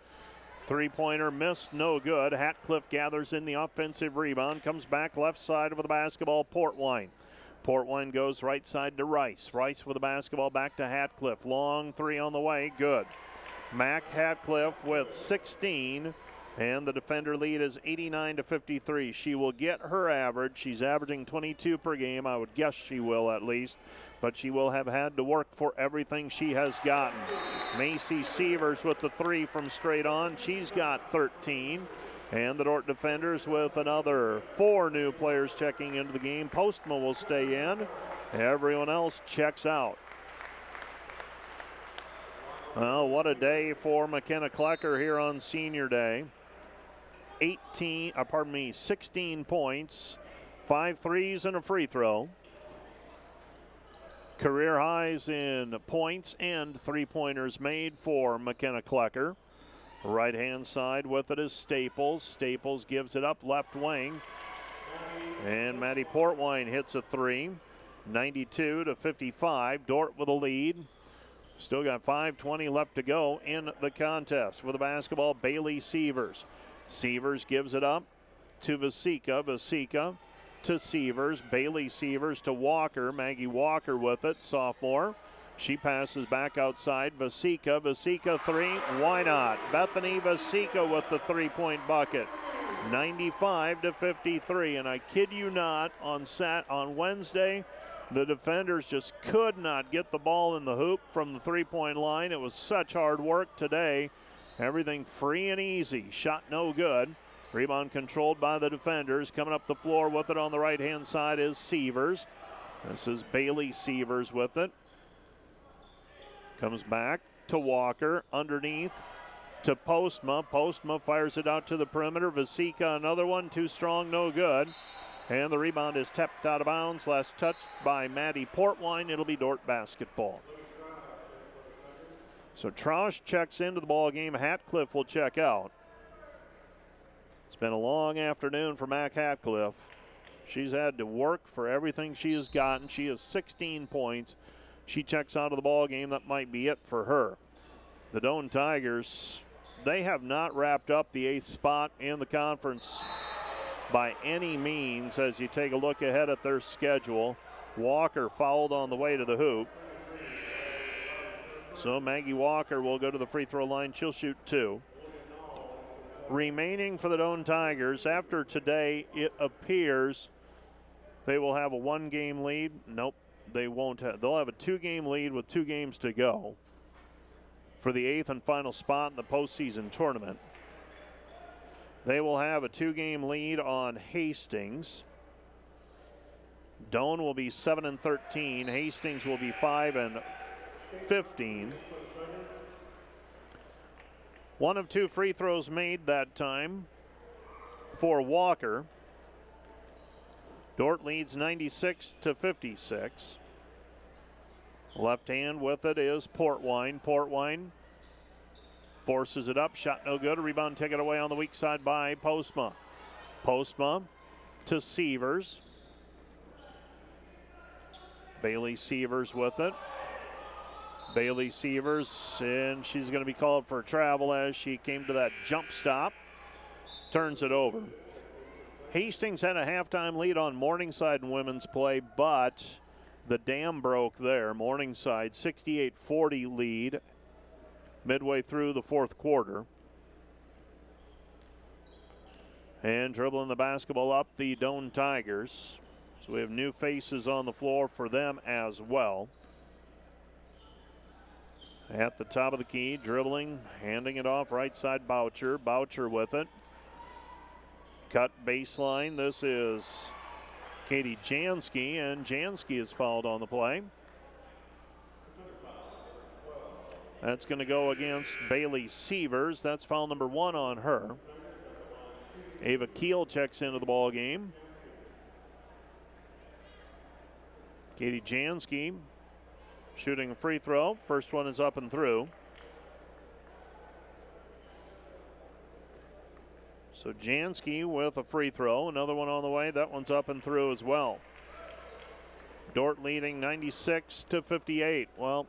Three-pointer missed, no good. Hatcliffe gathers in the offensive rebound. Comes back left side with the basketball, Portwine. Portwine goes right side to Rice. Rice with the basketball back to Hatcliffe. Long 3 on the way, good. Mac Hatcliffe with 16, and the defender lead is 89-53. She will get her average. She's averaging 22 per game. I would guess she will at least, but she will have had to work for everything she has gotten. Macy Sievers with the 3 from straight on. She's got 13. And the Dordt defenders with another 4 new players checking into the game. Postma will stay in. Everyone else checks out. Well, what a day for McKenna Klecker here on senior day. 16 points, 5 threes and a free throw. Career highs in points and 3-pointers made for McKenna Klecker. Right hand side with it is Staples. Staples gives it up left wing. And Maddie Portwine hits a 3. 92-55. Dordt with a lead. Still got 5:20 left to go in the contest. With the basketball, Bailey Sievers. Sievers gives it up to Vasika. Vasika to Sievers. Bailey Sievers to Walker. Maggie Walker with it, sophomore. She passes back outside. Vasika. Vasika 3. Why not? Bethany Vasika with the 3-point bucket. 95-53. And I kid you not, on Wednesday, the defenders just could not get the ball in the hoop from the 3-point line. It was such hard work today. Everything free and easy. Shot no good. Rebound controlled by the defenders. Coming up the floor with it on the right-hand side is Sievers. This is Bailey Sievers with it. Comes back to Walker. Underneath to Postma. Postma fires it out to the perimeter. Vasika another one. Too strong, no good. And the rebound is tapped out of bounds. Last touched by Maddie Portwine. It'll be Dordt basketball. So Troush checks into the ball game. Hatcliffe will check out. It's been a long afternoon for Mac Hatcliffe. She's had to work for everything she has gotten. She has 16 points. She checks out of the ball game. That might be it for her. The Doane Tigers, they have not wrapped up the 8th spot in the conference by any means as you take a look ahead at their schedule. Walker fouled on the way to the hoop. So Maggie Walker will go to the free throw line. She'll shoot 2. Remaining for the Doane Tigers, after today, it appears they will have a 1-game lead. Nope, they won't have. They'll have a 2-game lead with 2 games to go for the 8th and final spot in the postseason tournament. They will have a 2-game lead on Hastings. Doane will be 7-13. Hastings will be 5-15. 1 of 2 free throws made that time for Walker. Dordt leads 96-56. Left hand with it is Portwine. Portwine forces it up. Shot no good. A rebound taken away on the weak side by Postma. Postma to Sievers. Bailey Sievers with it. Bailey Sievers, and she's going to be called for travel as she came to that jump stop. Turns it over. Hastings had a halftime lead on Morningside in women's play, but the dam broke there. Morningside 68-40 lead midway through the 4th quarter. And dribbling the basketball up, the Doane Tigers. So we have new faces on the floor for them as well. At the top of the key, dribbling, handing it off right side Boucher. Boucher with it. Cut baseline. This is Katie Jansky, and Jansky is fouled on the play. That's going to go against Bailey Sievers. That's foul number 1 on her. Ava Keel checks into the ball game. Katie Jansky shooting a free throw. First one is up and through. So Jansky with a free throw. Another one on the way. That one's up and through as well. Dordt leading 96-58. Well,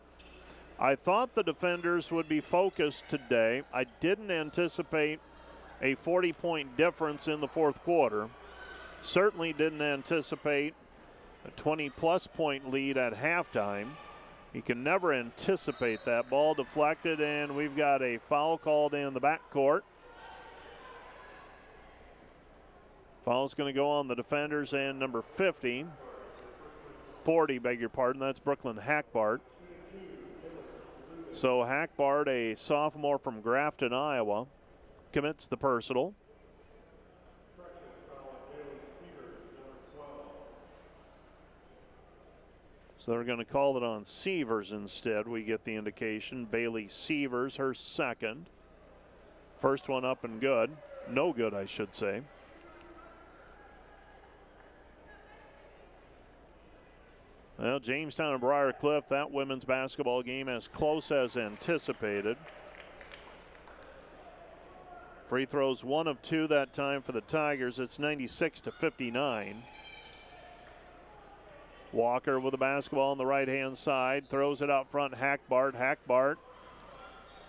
I thought the defenders would be focused today. I didn't anticipate a 40-point difference in the 4th quarter. Certainly didn't anticipate a 20-plus point lead at halftime. You can never anticipate that. Ball deflected, and we've got a foul called in the backcourt. Foul's going to go on the defenders and number 40, beg your pardon. That's Brooklyn Hackbart. So Hackbart, a sophomore from Grafton, Iowa, commits the personal. So they're going to call it on Sievers instead. We get the indication. Bailey Sievers, her second. First one up and good. No good, I should say. Well, Jamestown and Briar Cliff, that women's basketball game as close as anticipated. Free throws 1 of 2 that time for the Tigers. It's 96-59. Walker with the basketball on the right-hand side. Throws it out front. Hackbart. Hackbart.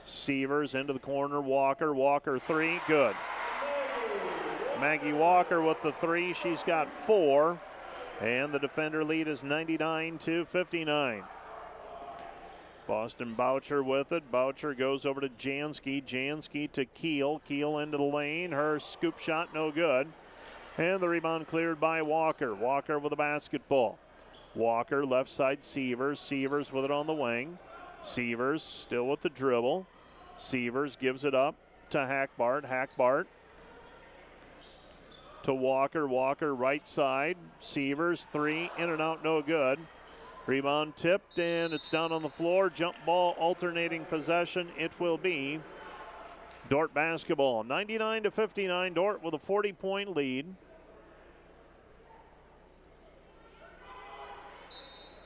Sievers into the corner. Walker. Walker 3. Good. Maggie Walker with the 3. She's got 4. And the defender lead is 99-59. Boston Boucher with it. Boucher goes over to Jansky. Jansky to Keel. Keel into the lane. Her scoop shot no good. And the rebound cleared by Walker. Walker with the basketball. Walker left side Sievers. Sievers with it on the wing. Sievers still with the dribble. Sievers gives it up to Hackbart. Hackbart to Walker. Walker right side. Sievers 3 in and out, no good. Rebound tipped, and it's down on the floor. Jump ball, alternating possession. It will be Dordt basketball. 99-59. Dordt with a 40-point lead.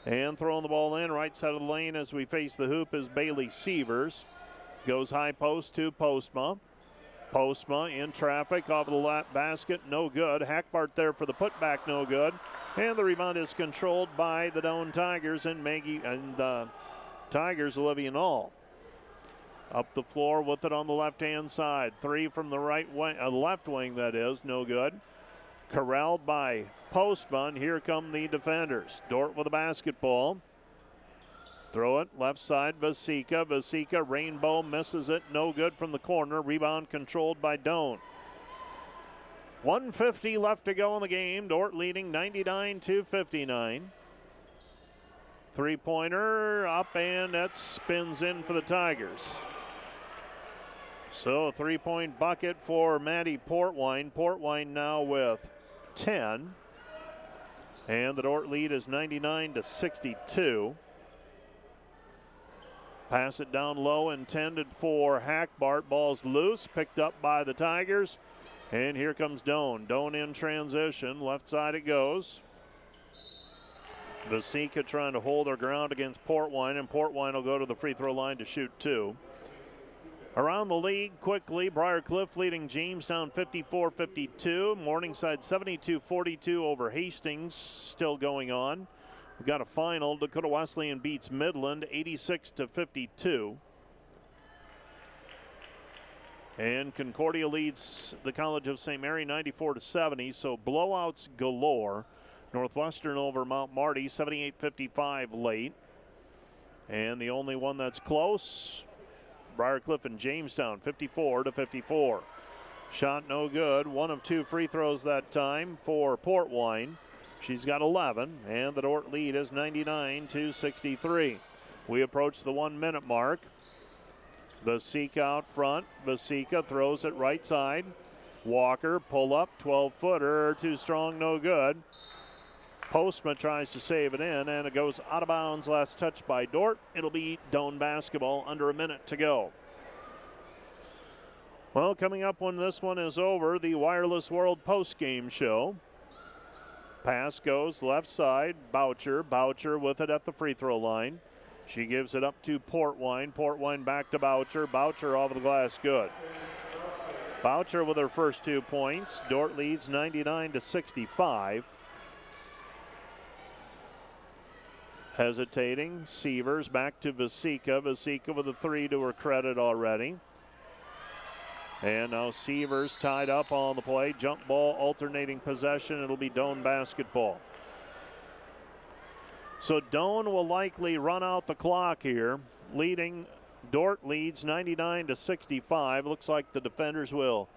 And throwing the ball in, right side of the lane as we face the hoop is Bailey Sievers. Goes high post to Postma. Postma in traffic off of the lap basket, no good. Hackbart there for the putback, no good. And the rebound is controlled by the Doane Tigers and the Tigers, Olivia Knoll. Up the floor with it on the left-hand side. Three from the right wing, left wing that is, no good. Corralled by Postma. Here come the defenders. Dordt with a basketball. Throw it left side, Vasika. Vasika, Rainbow misses it, no good from the corner. Rebound controlled by Doane. 1:50 left to go in the game. Dordt leading 99-59. Three-pointer up, and that spins in for the Tigers. So a three-point bucket for Maddie Portwine. Portwine now with 10. And the Dordt lead is 99-62. Pass it down low, intended for Hackbart. Ball's loose, picked up by the Tigers. And here comes Doane. Doane in transition. Left side it goes. Vasika trying to hold her ground against Portwine, and Portwine will go to the free throw line to shoot two. Around the league quickly, Briarcliff leading Jamestown 54-52. Morningside 72-42 over Hastings, still going on. We've got a final. Dakota Wesleyan beats Midland 86-52. And Concordia leads the College of St. Mary 94-70, so blowouts galore. Northwestern over Mount Marty 78-55 late. And the only one that's close, Briarcliff and Jamestown 54-54. Shot no good. One of two free throws that time for Portwine. She's got 11, and the Dordt lead is 99-63. We approach the 1 minute mark. Vasika out front. Vasika throws it right side. Walker pull up, 12-footer, too strong, no good. Postma tries to save it in, and it goes out of bounds. Last touch by Dordt. It'll be Doane basketball, under a minute to go. Well, coming up when this one is over, the Wireless World post-game show. Pass goes left side, Boucher. Boucher with it at the free throw line. She gives it up to Portwine. Portwine back to Boucher. Boucher off the glass, good. Boucher with her first 2 points. Dordt leads 99-65. Hesitating, Sievers back to Vasika. Vasika with a three to her credit already. And now Sievers tied up on the play. Jump ball, alternating possession. It'll be Doane basketball. So Doane will likely run out the clock here. Dordt leads 99-65. Looks like the defenders will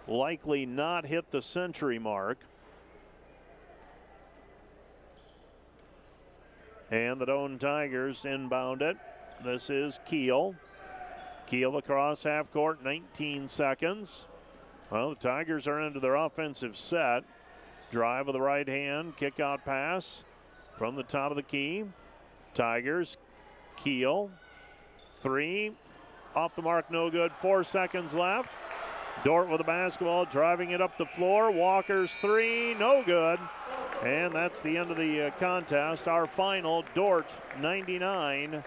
likely not hit the century mark. And the Doane Tigers inbound it. This is Keel. Keel across half court, 19 seconds. Well, the Tigers are into their offensive set. Drive with the right hand, kick out pass from the top of the key. Tigers, Keel, three, off the mark, no good. 4 seconds left. Dordt with the basketball, driving it up the floor. Walker's three, no good. And that's the end of the contest. Our final, Dordt 99,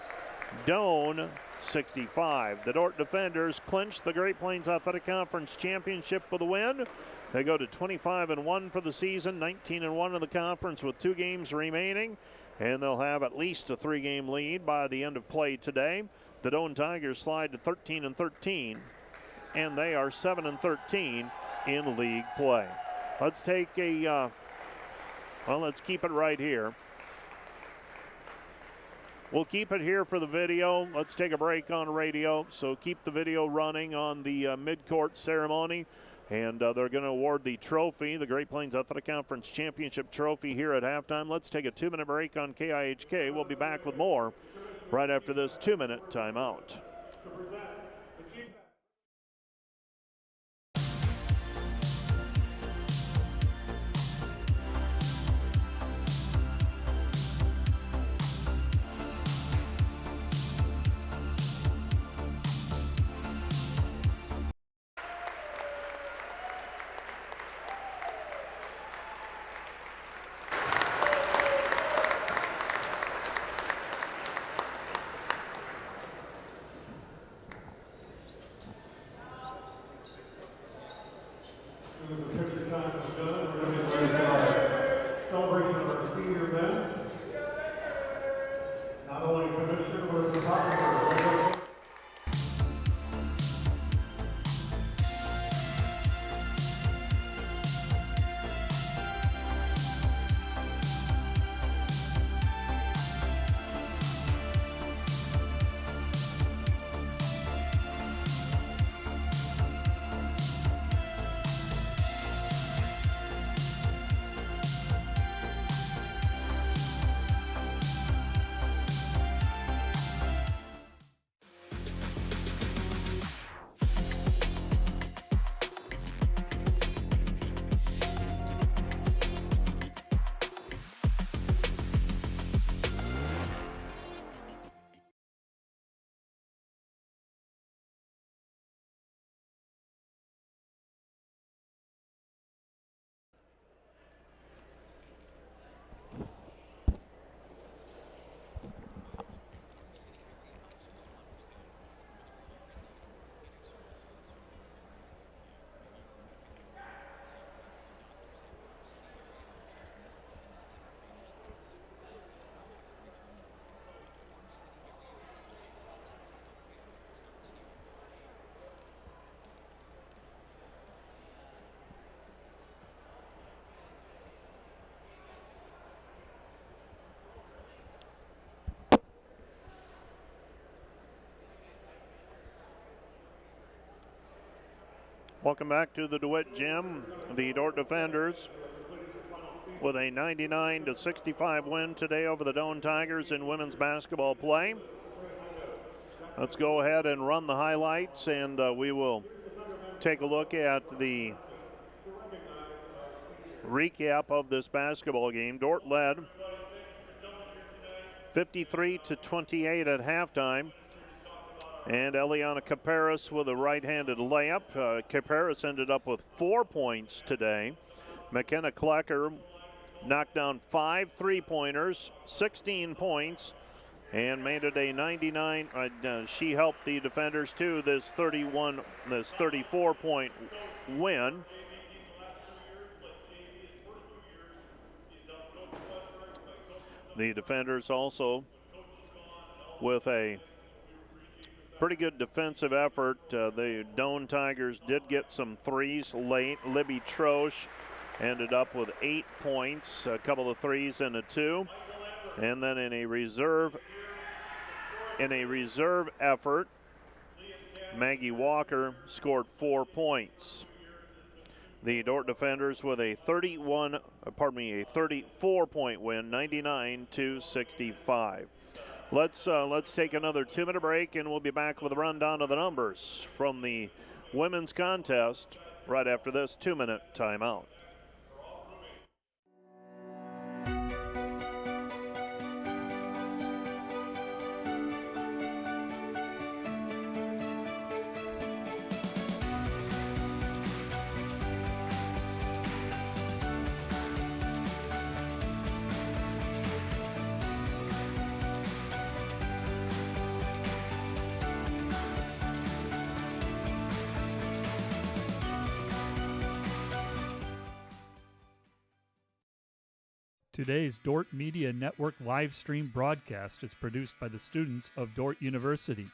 Doane 65. The Dordt defenders clinch the Great Plains Athletic Conference Championship with a win. They go to 25-1 for the season, 19-1 in the conference with 2 games remaining, and they'll have at least a 3-game lead by the end of play today. The Doane Tigers slide to 13-13, and they are 7-13 in league play. Let's take let's keep it right here. We'll keep it here for the video. Let's take a break on radio. So keep the video running on the mid-court ceremony. And they're going to award the trophy, the Great Plains Athletic Conference Championship trophy here at halftime. Let's take a 2-minute break on KIHK. We'll be back with more right after this 2-minute timeout. Welcome back to the DeWitt Gym. The Dordt Defenders with a 99-65 win today over the Doane Tigers in women's basketball play. Let's go ahead and run the highlights, and we will take a look at the recap of this basketball game. Dordt led 53-28 at halftime. And Eliana Caparis with a right-handed layup. Caparis ended up with 4 points today. McKenna Klecker knocked down 5 3-pointers, 16 points, and made it a 99. She helped the defenders to this 34-point win. The defenders also with a pretty good defensive effort. The Doane Tigers did get some threes late. Libby Troche ended up with 8 points, a couple of threes and a 2. And then in a reserve effort, Maggie Walker scored 4 points. The Dordt defenders with a 34-point win, 99-65. Let's take another 2-minute break, and we'll be back with a rundown of the numbers from the women's contest right after this 2-minute timeout. Today's Dordt Media Network live stream broadcast is produced by the students of Dordt University.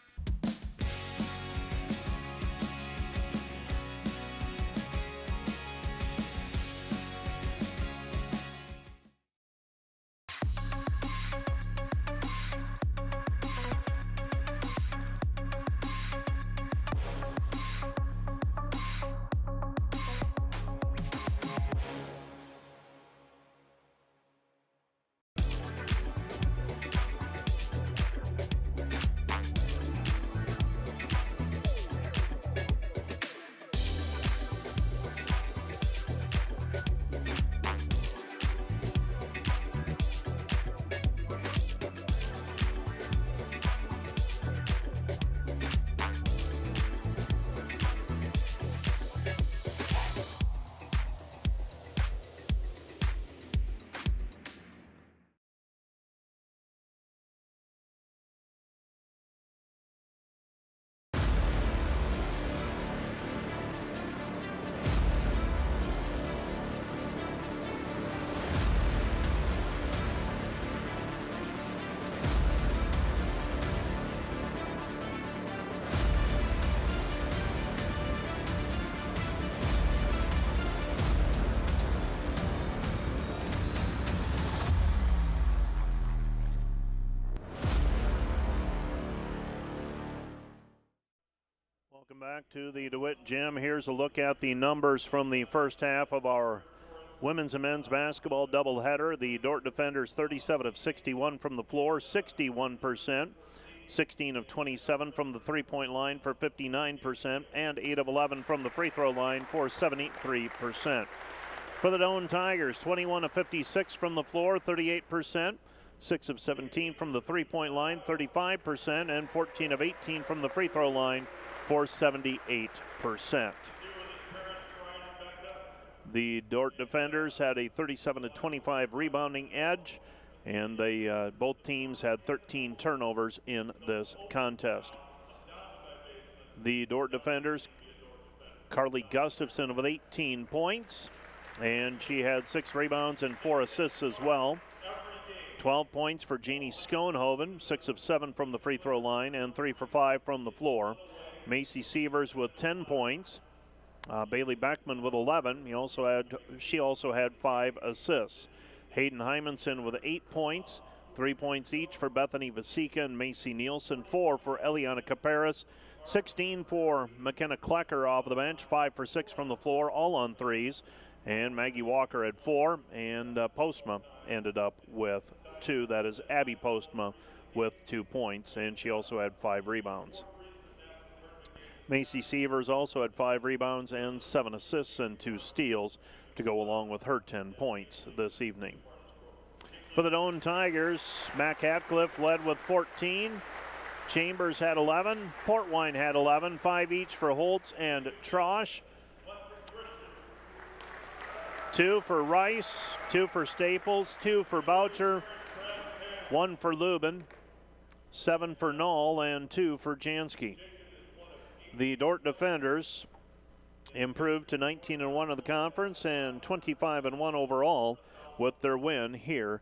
Welcome back to the DeWitt Gym. Here's a look at the numbers from the first half of our women's and men's basketball doubleheader. The Dordt defenders 37 of 61 from the floor, 61%, 16 of 27 from the three-point line for 59%, and 8 of 11 from the free throw line for 73%. For the Doane Tigers, 21 of 56 from the floor, 38%, 6 of 17 from the three-point line, 35%, and 14 of 18 from the free throw line for 78%. The Dordt defenders had a 37-25 rebounding edge, and they both teams had 13 turnovers in this contest. The Dordt defenders, Carly Gustafson with 18 points, and she had 6 rebounds and 4 assists as well. 12 points for Jeannie Schoenhoven, 6 of 7 from the free throw line and 3 for 5 from the floor. Macy Sievers with 10 points. Bailey Beckman with 11. She also had 5 assists. Hayden Hymanson with 8 points, 3 points each for Bethany Vasika and Macy Nielsen, 4 for Eliana Caparis, 16 for McKenna Klecker off the bench, 5 for 6 from the floor, all on threes. And Maggie Walker had 4, and Postma ended up with 2. That is Abby Postma with 2 points, and she also had 5 rebounds. Macy Sievers also had 5 rebounds and 7 assists and 2 steals to go along with her 10 points this evening. For the Doane Tigers, Mac Hatcliffe led with 14. Chambers had 11. Portwine had 11. 5 each for Holtz and Trosh. 2 for Rice, 2 for Staples, 2 for Boucher, 1 for Lubin, 7 for Knoll, and 2 for Jansky. The Dordt defenders improved to 19-1 in the conference and 25-1 overall with their win here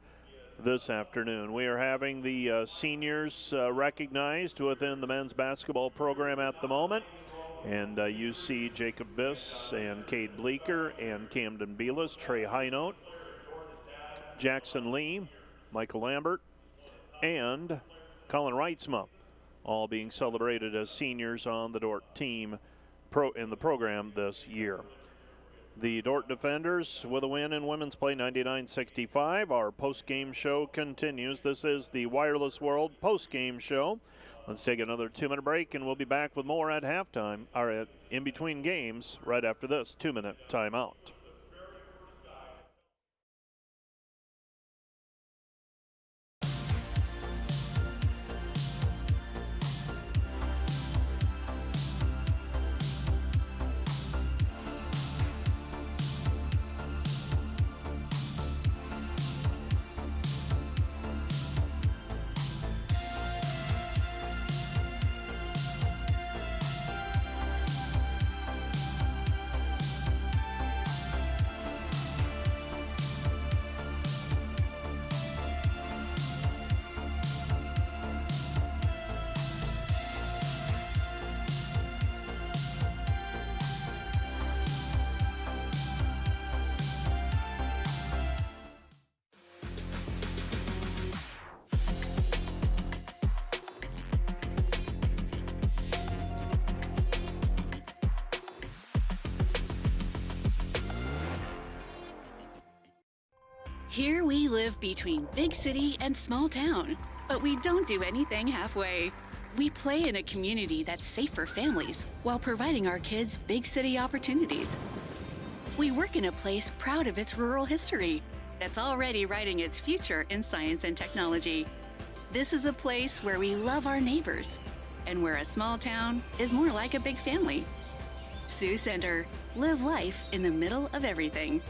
this afternoon. We are having the seniors recognized within the men's basketball program at the moment. And you see Jacob Biss and Cade Bleeker and Camden Beelis, Trey Highnote, Jackson Lee, Michael Lambert, and Colin Reitzma, all being celebrated as seniors on the Dordt team in the program this year. The Dordt defenders with a win in women's play, 99-65. Our post-game show continues. This is the Wireless World post-game show. Let's take another 2-minute break, and we'll be back with more at halftime, or in between games, right after this 2-minute timeout. Here we live between big city and small town, but we don't do anything halfway. We play in a community that's safe for families while providing our kids big city opportunities. We work in a place proud of its rural history that's already writing its future in science and technology. This is a place where we love our neighbors and where a small town is more like a big family. Sioux Center, live life in the middle of everything.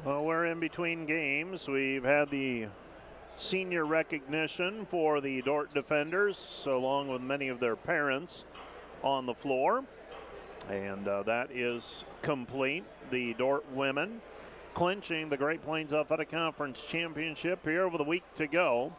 Well, we're in between games. We've had the senior recognition for the Dordt defenders, along with many of their parents on the floor. And that is complete. The Dordt women clinching the Great Plains Athletic Conference Championship here with a week to go,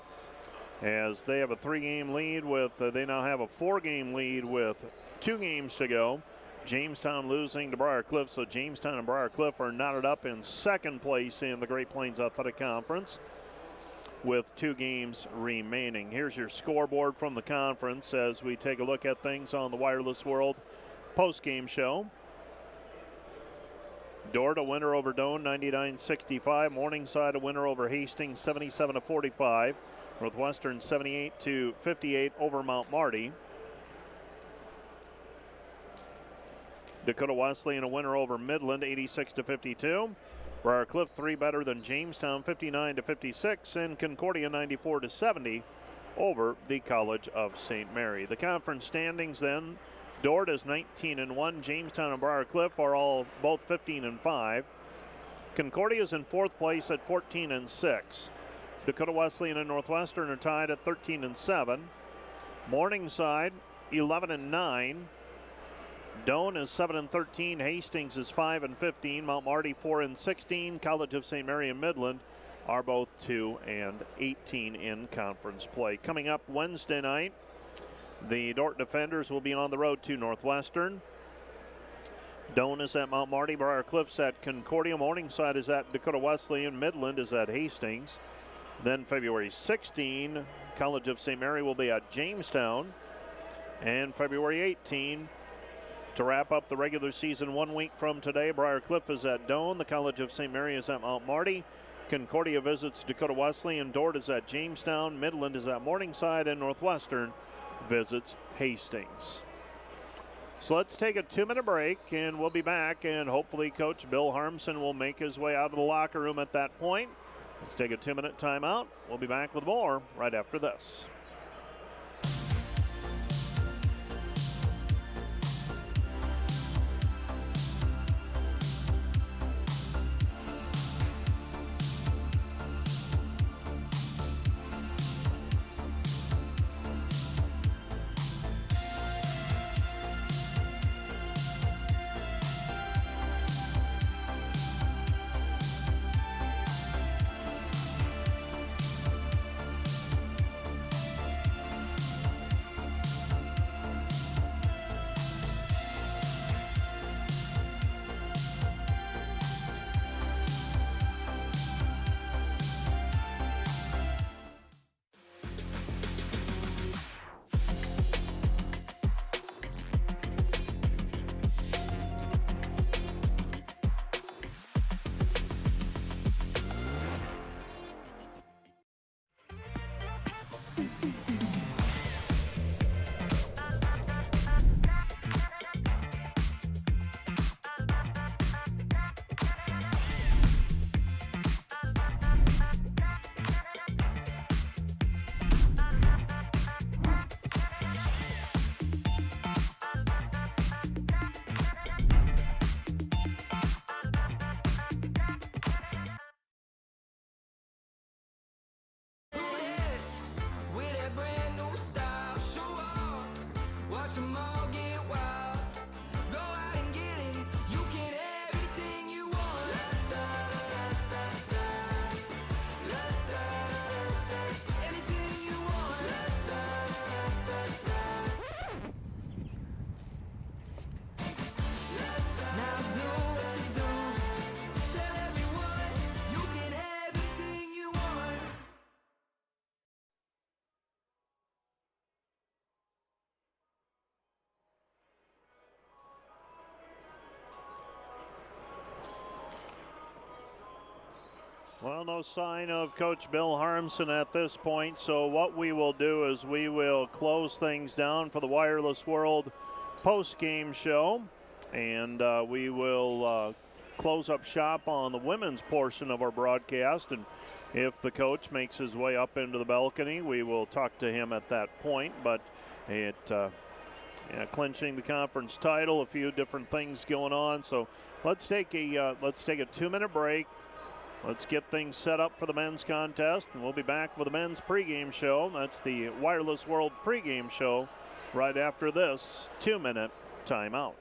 as they have a 3-game lead with, they now have a 4-game lead with 2 games to go. Jamestown losing to Briar Cliff, so Jamestown and Briar Cliff are knotted up in second place in the Great Plains Athletic Conference with 2 games remaining. Here's your scoreboard from the conference as we take a look at things on the Wireless World post-game show. Dordt a winner over Doane, 99-65. Morningside a winner over Hastings, 77-45. Northwestern 78-58 over Mount Marty. Dakota Wesleyan a winner over Midland, 86-52. Briar Cliff 3 better than Jamestown, 59-56, and Concordia 94-70 over the College of St. Mary. The conference standings then: Dordt is 19-1. Jamestown and Briar Cliff are both 15-5. Concordia is in fourth place at 14-6. Dakota Wesleyan and Northwestern are tied at 13-7. Morningside 11-9. Doane is 7-13. Hastings is 5-15. Mount Marty 4-16. College of St. Mary and Midland are both 2-18 in conference play. Coming up Wednesday night, the Dordt Defenders will be on the road to Northwestern. Doane is at Mount Marty. Briar Cliff's at Concordia. Morningside is at Dakota Wesleyan. Midland is at Hastings. Then February 16, College of St. Mary will be at Jamestown. And February 18, to wrap up the regular season 1 week from today, Briar Cliff is at Doane. The College of St. Mary is at Mount Marty. Concordia visits Dakota Wesleyan. Dordt is at Jamestown. Midland is at Morningside. And Northwestern visits Hastings. So let's take a 2-minute break, and we'll be back, and hopefully Coach Bill Harmson will make his way out of the locker room at that point. Let's take a 2-minute timeout. We'll be back with more right after this. Well, no sign of Coach Bill Harmson at this point, so what we will do is we will close things down for the Wireless World post-game show, and we will close up shop on the women's portion of our broadcast, and if the coach makes his way up into the balcony, we will talk to him at that point. But clinching the conference title, a few different things going on, so let's take a 2-minute break. Let's get things set up for the men's contest, and we'll be back with the men's pregame show. That's the Wireless World pregame show right after this 2-minute timeout.